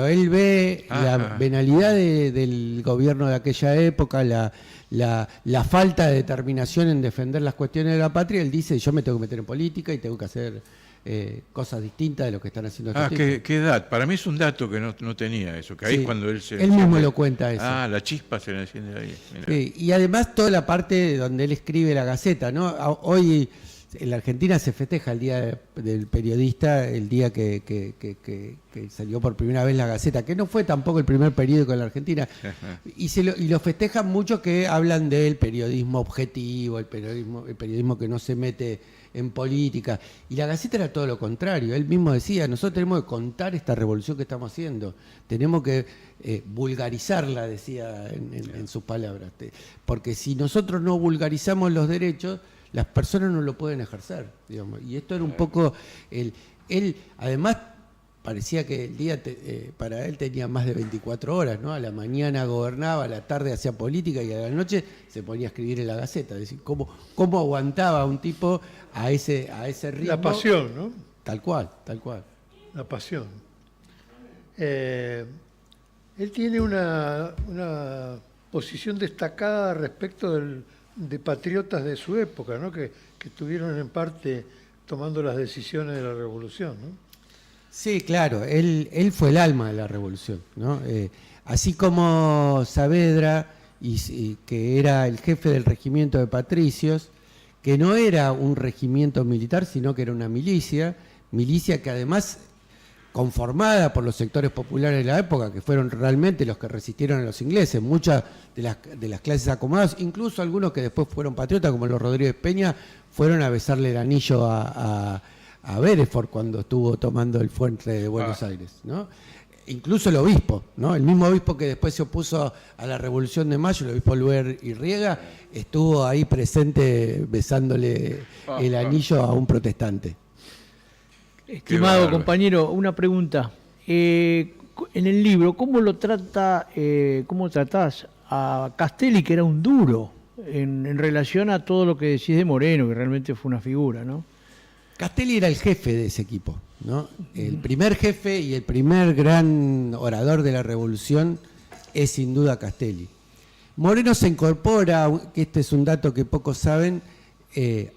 Speaker 15: él ve la venalidad del gobierno de aquella época, la falta de determinación en defender las cuestiones de la patria. Él dice, yo me tengo que meter en política y tengo que hacer cosas distintas de lo que están haciendo estos tipos.
Speaker 11: ¿Qué edad? Para mí es un dato que no tenía eso, que ahí
Speaker 15: Sí,
Speaker 11: es cuando él
Speaker 15: él mismo lo cuenta eso.
Speaker 11: La chispa se le enciende ahí.
Speaker 15: Sí, y además toda la parte donde él escribe la Gaceta, ¿no? Hoy en la Argentina se festeja el Día del Periodista, el día que salió por primera vez la Gaceta, que no fue tampoco el primer periódico en la Argentina, y lo festejan muchos que hablan del periodismo objetivo, el periodismo que no se mete en política, y la Gaceta era todo lo contrario. Él mismo decía, nosotros tenemos que contar esta revolución que estamos haciendo, tenemos que vulgarizarla, decía en sus palabras, porque si nosotros no vulgarizamos los derechos, las personas no lo pueden ejercer, digamos. Y esto era un poco él además parecía que el día para él tenía más de 24 horas, ¿no? A la mañana gobernaba, a la tarde hacía política y a la noche se ponía a escribir en la Gaceta. Es decir, cómo aguantaba un tipo a ese ritmo.
Speaker 5: La pasión, ¿no?
Speaker 15: Tal cual.
Speaker 5: La pasión. Él tiene una posición destacada respecto de patriotas de su época, ¿no? Que estuvieron en parte tomando las decisiones de la revolución, ¿no?
Speaker 15: Sí, claro, él fue el alma de la revolución, ¿no? Así como Saavedra, que era el jefe del regimiento de patricios, que no era un regimiento militar, sino que era una milicia que además conformada por los sectores populares de la época, que fueron realmente los que resistieron a los ingleses, muchas de las clases acomodadas, incluso algunos que después fueron patriotas, como los Rodríguez Peña, fueron a besarle el anillo a Bereford cuando estuvo tomando el fuerte de Buenos Aires, ¿no? Incluso el obispo, ¿no? El mismo obispo que después se opuso a la Revolución de Mayo, el obispo Luer y Riega, estuvo ahí presente besándole el anillo a un protestante.
Speaker 12: Estimado compañero, una pregunta. En el libro, ¿cómo tratás a Castelli, que era un duro, en relación a todo lo que decís de Moreno, que realmente fue una figura, ¿no?
Speaker 15: Castelli era el jefe de ese equipo, ¿no? El primer jefe y el primer gran orador de la revolución es sin duda Castelli. Moreno se incorpora, que este es un dato que pocos saben,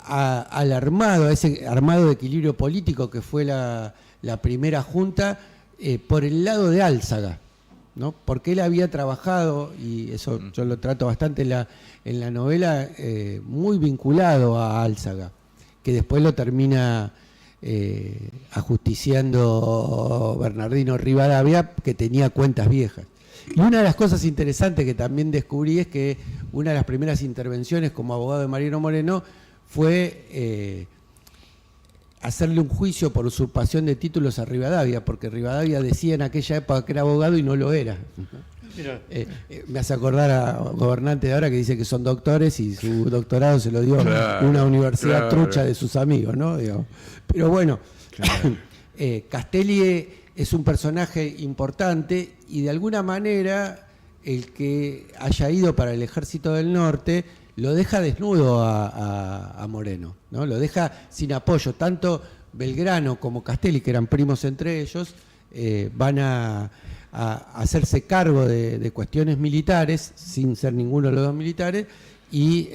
Speaker 15: al armado, a ese armado de equilibrio político que fue la primera junta, por el lado de Álzaga, ¿no? Porque él había trabajado, y eso yo lo trato bastante en la novela, muy vinculado a Álzaga, que después lo termina ajusticiando Bernardino Rivadavia, que tenía cuentas viejas. Y una de las cosas interesantes que también descubrí es que una de las primeras intervenciones como abogado de Mariano Moreno fue hacerle un juicio por usurpación de títulos a Rivadavia, porque Rivadavia decía en aquella época que era abogado y no lo era. Me hace acordar a gobernantes de ahora que dice que son doctores y su doctorado se lo dio una universidad trucha de sus amigos, ¿no? Pero bueno, Castelli es un personaje importante y de alguna manera el que haya ido para el Ejército del Norte lo deja desnudo a Moreno, ¿no? Lo deja sin apoyo. Tanto Belgrano como Castelli, que eran primos entre ellos, van a hacerse cargo de cuestiones militares, sin ser ninguno de los dos militares, y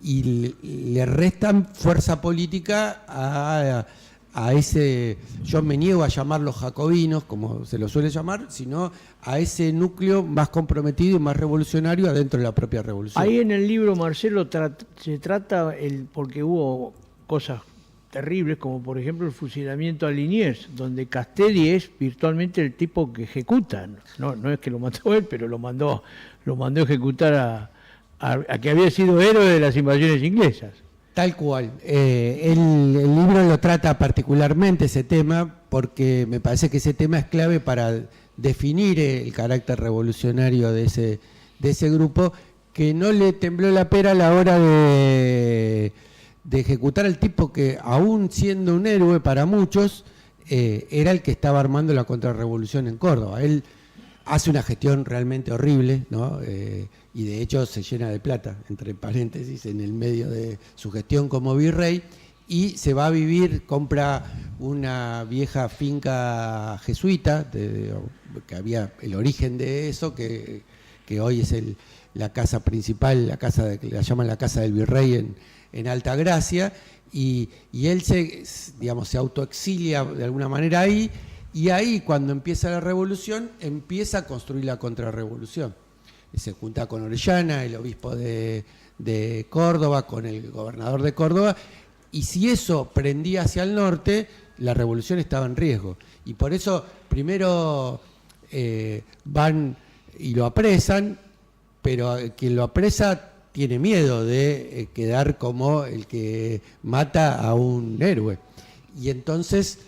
Speaker 15: le restan fuerza política a ese, yo me niego a llamarlos jacobinos, como se lo suele llamar, sino a ese núcleo más comprometido y más revolucionario adentro de la propia revolución.
Speaker 12: Ahí en el libro, Marcelo, se trata, porque hubo cosas terribles, como por ejemplo el fusilamiento a Liniers, donde Castelli es virtualmente el tipo que ejecuta. No es que lo mató él, pero lo mandó a ejecutar a que había sido héroe de las invasiones inglesas.
Speaker 15: Tal cual. El libro lo trata particularmente ese tema, porque me parece que ese tema es clave para definir el carácter revolucionario de ese grupo, que no le tembló la pera a la hora de ejecutar al tipo que, aún siendo un héroe para muchos, era el que estaba armando la contrarrevolución en Córdoba. Él hace una gestión realmente horrible, ¿no? Y de hecho se llena de plata, entre paréntesis, en el medio de su gestión como virrey, y se va a vivir, compra una vieja finca jesuita, que había el origen de eso, que hoy es la casa principal, que la llaman la casa del virrey en Altagracia, y él se autoexilia de alguna manera ahí, y ahí cuando empieza la revolución, empieza a construir la contrarrevolución. Se junta con Orellana, el obispo de Córdoba, con el gobernador de Córdoba, y si eso prendía hacia el norte, la revolución estaba en riesgo. Y por eso primero van y lo apresan, pero quien lo apresa tiene miedo de quedar como el que mata a un héroe. Y entonces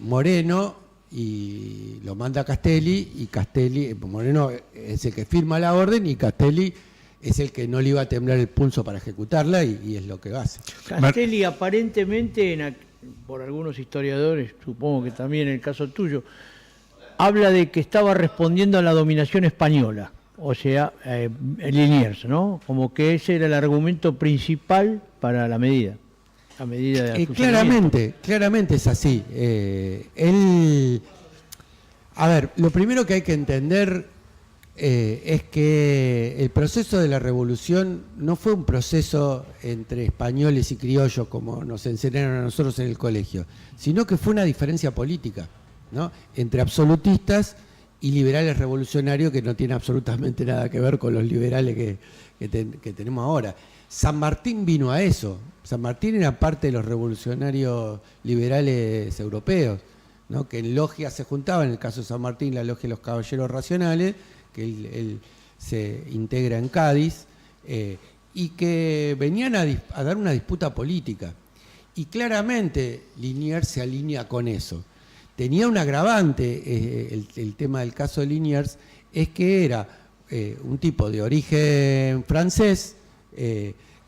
Speaker 15: Moreno y lo manda a Castelli, y Castelli, Moreno es el que firma la orden, y Castelli es el que no le iba a temblar el pulso para ejecutarla, y es lo que hace.
Speaker 12: Castelli aparentemente, por algunos historiadores, supongo que también en el caso tuyo, habla de que estaba respondiendo a la dominación española, o sea, Liniers, ¿no? Como que ese era el argumento principal para la medida.
Speaker 15: Claramente es así. A ver, lo primero que hay que entender es que el proceso de la revolución no fue un proceso entre españoles y criollos como nos enseñaron a nosotros en el colegio, sino que fue una diferencia política, ¿no? Entre absolutistas y liberales revolucionarios, que no tiene absolutamente nada que ver con los liberales que tenemos ahora. San Martín vino a eso. San Martín era parte de los revolucionarios liberales europeos, ¿no? Que en logias se juntaban, en el caso de San Martín, la logia de los caballeros racionales, que él se integra en Cádiz, y que venían a dar una disputa política. Y claramente Liniers se alinea con eso. Tenía un agravante, el tema del caso de Liniers, es que era un tipo de origen francés,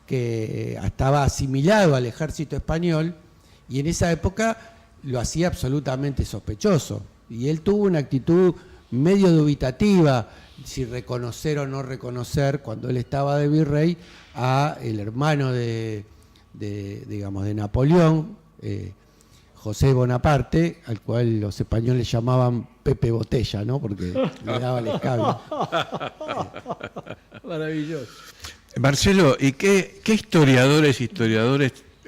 Speaker 15: que estaba asimilado al ejército español, y en esa época lo hacía absolutamente sospechoso. Y él tuvo una actitud medio dubitativa, si reconocer o no reconocer, cuando él estaba de virrey, a el hermano de Napoleón, José Bonaparte, al cual los españoles llamaban Pepe Botella, ¿no? Porque le daba el escabio.
Speaker 12: Maravilloso.
Speaker 11: Marcelo, ¿y qué historiadores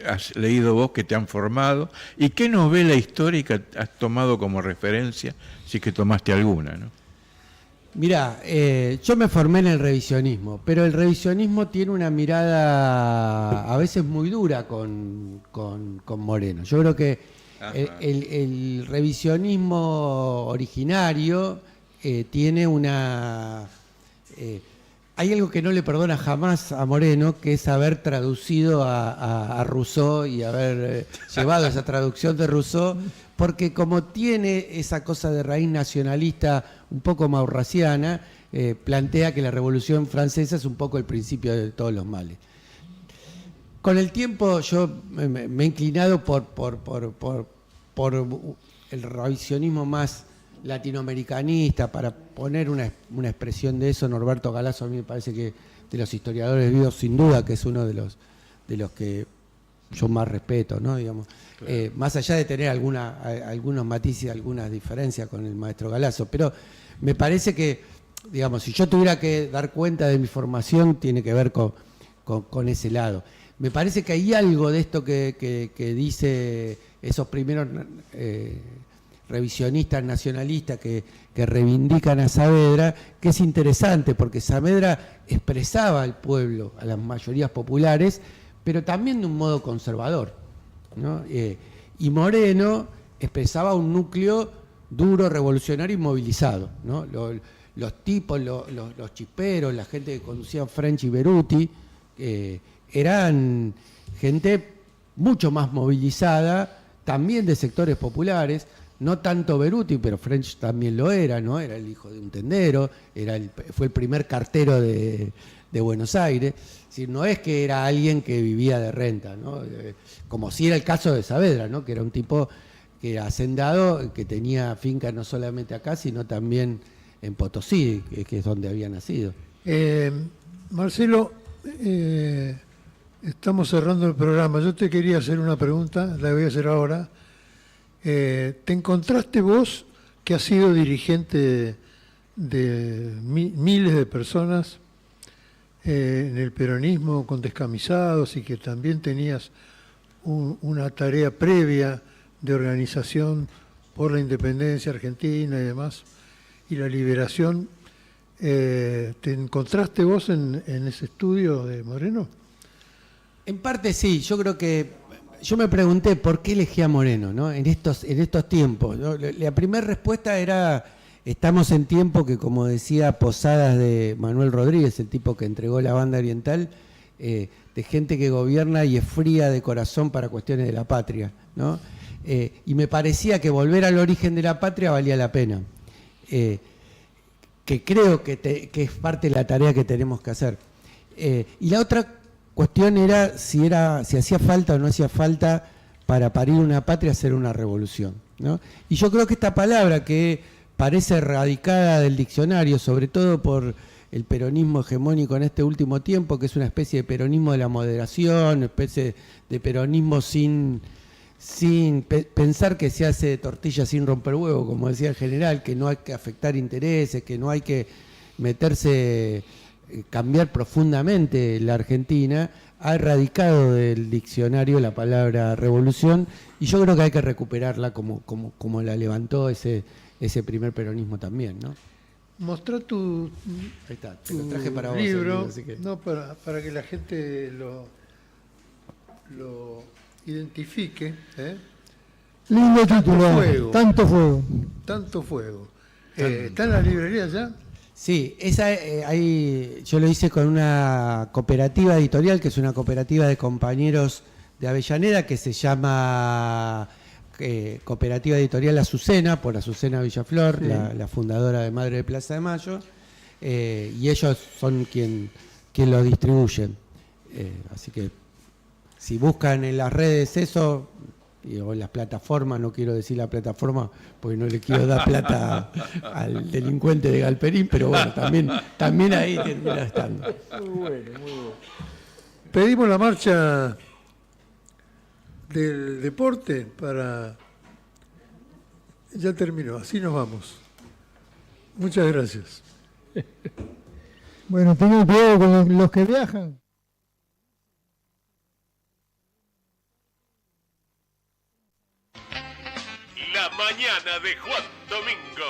Speaker 11: has leído vos que te han formado? ¿Y qué novela histórica has tomado como referencia, si es que tomaste alguna, ¿no?
Speaker 15: Mirá, yo me formé en el revisionismo, pero el revisionismo tiene una mirada a veces muy dura con Moreno. Yo creo que el revisionismo originario tiene una... hay algo que no le perdona jamás a Moreno, que es haber traducido a Rousseau y haber llevado esa traducción de Rousseau, porque como tiene esa cosa de raíz nacionalista un poco maurraciana, plantea que la Revolución Francesa es un poco el principio de todos los males. Con el tiempo yo me he inclinado por el revisionismo más latinoamericanista, para poner una expresión de eso. Norberto Galazo a mí me parece que de los historiadores vivos, sin duda, que es uno de los que yo más respeto, ¿no? Digamos, claro. Más allá de tener algunos matices, algunas diferencias con el maestro Galazo, pero me parece que, digamos, si yo tuviera que dar cuenta de mi formación, tiene que ver con ese lado. Me parece que hay algo de esto que dice esos primeros revisionistas nacionalistas que reivindican a Saavedra, que es interesante, porque Saavedra expresaba al pueblo, a las mayorías populares, pero también de un modo conservador, ¿no? Y Moreno expresaba un núcleo duro, revolucionario y movilizado, ¿no? Los tipos, los chisperos, la gente que conducía French y Beruti, eran gente mucho más movilizada, también de sectores populares. No tanto Beruti, pero French también lo era, ¿no? Era el hijo de un tendero, fue el primer cartero de Buenos Aires. Es decir, no es que era alguien que vivía de renta, ¿no? Como si era el caso de Saavedra, ¿no? Que era un tipo que era hacendado, que tenía finca no solamente acá, sino también en Potosí, que es donde había nacido.
Speaker 5: Marcelo, Estamos cerrando el programa. Yo te quería hacer una pregunta, la voy a hacer ahora. ¿Te encontraste vos, que has sido dirigente de miles de personas en el peronismo con descamisados y que también tenías una tarea previa de organización por la independencia argentina y demás, y la liberación? ¿Te encontraste vos en ese estudio de Moreno?
Speaker 15: En parte sí, yo creo que yo me pregunté por qué elegí a Moreno, ¿no? En estos tiempos, ¿no? La primera respuesta era, estamos en tiempo que, como decía Posadas de Manuel Rodríguez, el tipo que entregó la banda oriental, de gente que gobierna y es fría de corazón para cuestiones de la patria, ¿no? Y me parecía que volver al origen de la patria valía la pena, que creo que es parte de la tarea que tenemos que hacer. Y la otra cuestión era si hacía falta o no hacía falta para parir una patria hacer una revolución, ¿no? Y yo creo que esta palabra, que parece erradicada del diccionario, sobre todo por el peronismo hegemónico en este último tiempo, que es una especie de peronismo de la moderación, una especie de peronismo sin pensar que se hace tortilla sin romper huevo, como decía el general, que no hay que afectar intereses, que no hay que meterse, cambiar profundamente la Argentina, ha erradicado del diccionario la palabra revolución, y yo creo que hay que recuperarla como la levantó ese primer peronismo también, ¿no?
Speaker 5: Mostrá tu,
Speaker 15: ahí está, te lo traje para vos,
Speaker 5: libro,
Speaker 15: así que...
Speaker 5: no, para que la gente lo identifique.
Speaker 13: Lindo título, Tanto Fuego.
Speaker 5: Tanto Fuego. ¿Está en la librería ya?
Speaker 15: Sí, ahí yo lo hice con una cooperativa editorial, que es una cooperativa de compañeros de Avellaneda, que se llama Cooperativa Editorial Azucena, por Azucena Villaflor, sí, la fundadora de Madre de Plaza de Mayo, y ellos son quien lo distribuyen. Así que si buscan en las redes eso, o en las plataformas, no quiero decir la plataforma porque no le quiero dar plata al delincuente de Galperín, pero bueno, también ahí termina estando.
Speaker 5: Muy bueno, muy bueno. Pedimos la marcha del deporte para... Ya terminó, así nos vamos. Muchas gracias.
Speaker 13: Bueno, tengan cuidado con los que viajan.
Speaker 4: La mañana de Juan Domingo.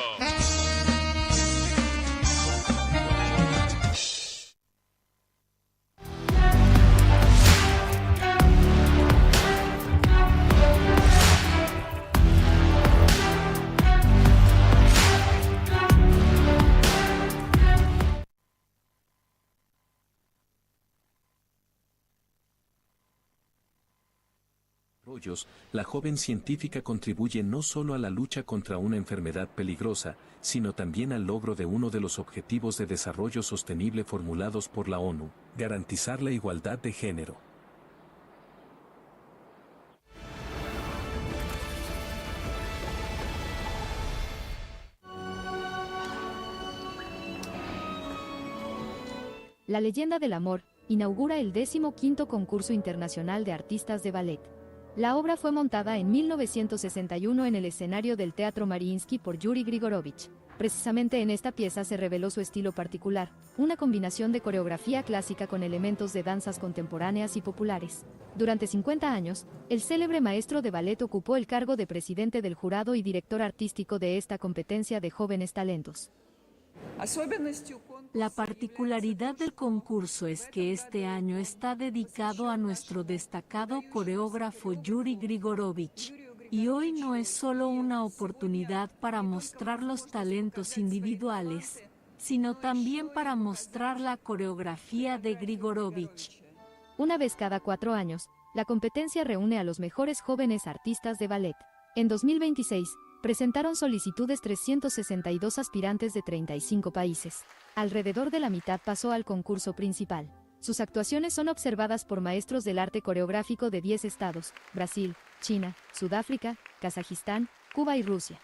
Speaker 16: La joven científica contribuye no solo a la lucha contra una enfermedad peligrosa, sino también al logro de uno de los objetivos de desarrollo sostenible formulados por la ONU, garantizar la igualdad de género.
Speaker 17: La leyenda del amor inaugura el 15º concurso internacional de artistas de ballet. La obra fue montada en 1961 en el escenario del Teatro Mariinsky por Yuri Grigorovich. Precisamente en esta pieza se reveló su estilo particular, una combinación de coreografía clásica con elementos de danzas contemporáneas y populares. Durante 50 años, el célebre maestro de ballet ocupó el cargo de presidente del jurado y director artístico de esta competencia de jóvenes talentos.
Speaker 18: La particularidad del concurso es que este año está dedicado a nuestro destacado coreógrafo Yuri Grigorovich, y hoy no es solo una oportunidad para mostrar los talentos individuales, sino también para mostrar la coreografía de Grigorovich.
Speaker 17: Una vez cada 4 años, la competencia reúne a los mejores jóvenes artistas de ballet. En 2026, presentaron solicitudes 362 aspirantes de 35 países. Alrededor de la mitad pasó al concurso principal. Sus actuaciones son observadas por maestros del arte coreográfico de 10 estados: Brasil, China, Sudáfrica, Kazajistán, Cuba y Rusia.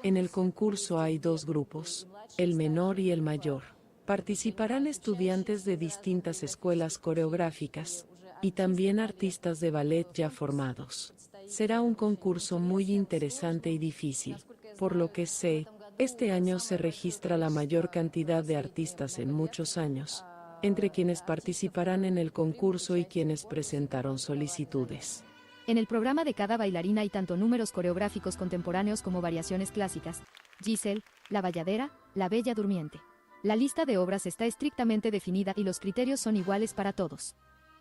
Speaker 19: En el concurso hay 2 grupos, el menor y el mayor. Participarán estudiantes de distintas escuelas coreográficas. y también artistas de ballet ya formados. Será un concurso muy interesante y difícil. Por lo que sé, este año se registra la mayor cantidad de artistas en muchos años, entre quienes participarán en el concurso y quienes presentaron solicitudes.
Speaker 17: En el programa de cada bailarina hay tanto números coreográficos contemporáneos como variaciones clásicas. Giselle, La Bayadera, La Bella Durmiente. La lista de obras está estrictamente definida y los criterios son iguales para todos.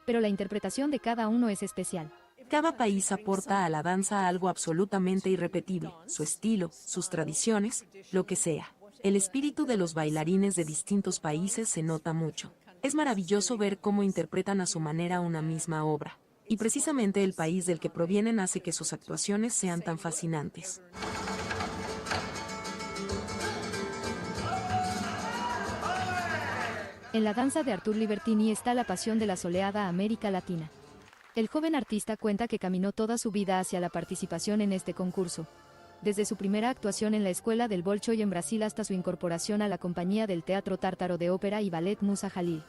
Speaker 17: Pero la interpretación de cada uno es especial.
Speaker 20: Cada país aporta a la danza algo absolutamente irrepetible, su estilo, sus tradiciones, lo que sea. El espíritu de los bailarines de distintos países se nota mucho. Es maravilloso ver cómo interpretan a su manera una misma obra. Y precisamente el país del que provienen hace que sus actuaciones sean tan fascinantes.
Speaker 17: En la danza de Artur Libertini está la pasión de la soleada América Latina. El joven artista cuenta que caminó toda su vida hacia la participación en este concurso. Desde su primera actuación en la Escuela del Bolshoi en Brasil hasta su incorporación a la compañía del Teatro Tártaro de Ópera y Ballet Musa Jalil.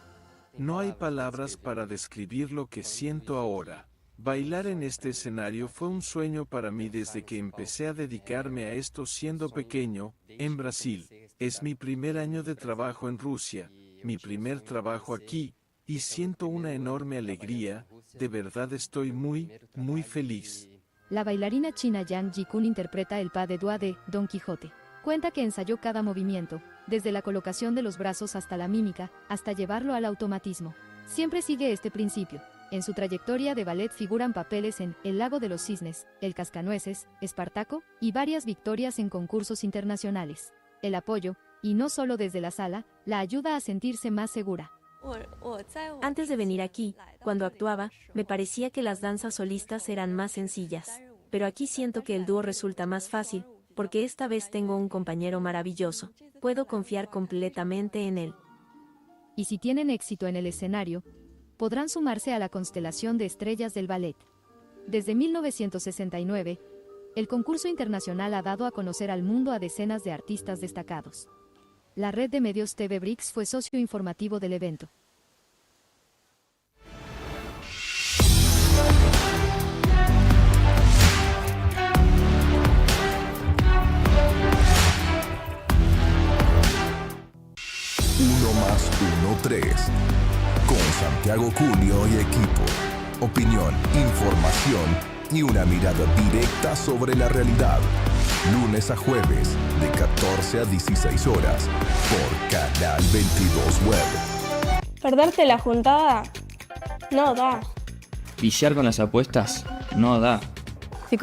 Speaker 21: No hay palabras para describir lo que siento ahora. Bailar en este escenario fue un sueño para mí desde que empecé a dedicarme a esto siendo pequeño, en Brasil. Es mi primer año de trabajo en Rusia, mi primer trabajo aquí, y siento una enorme alegría, de verdad estoy muy feliz.
Speaker 17: La bailarina china Yang Jikun interpreta el pas de deux de Don Quijote. Cuenta que ensayó cada movimiento, desde la colocación de los brazos hasta la mímica, hasta llevarlo al automatismo. Siempre sigue este principio. En su trayectoria de ballet figuran papeles en El Lago de los Cisnes, El Cascanueces, Espartaco, y varias victorias en concursos internacionales. El apoyo, y no solo desde la sala, la ayuda a sentirse más segura.
Speaker 22: Antes de venir aquí, cuando actuaba, me parecía que las danzas solistas eran más sencillas. Pero aquí siento que el dúo resulta más fácil, porque esta vez tengo un compañero maravilloso. Puedo confiar completamente en él.
Speaker 17: Y si tienen éxito en el escenario, podrán sumarse a la constelación de estrellas del ballet. Desde 1969, el concurso internacional ha dado a conocer al mundo a decenas de artistas destacados. La red de medios TV Brix fue socio informativo del evento.
Speaker 1: Uno más uno, 3. Con Santiago Cunio y equipo. Opinión, información y una mirada directa sobre la realidad. Lunes a jueves, de 14 a 16 horas, por Canal 22 Web.
Speaker 23: ¿Perderte la juntada? No da.
Speaker 24: ¿Pillar con las apuestas? No da.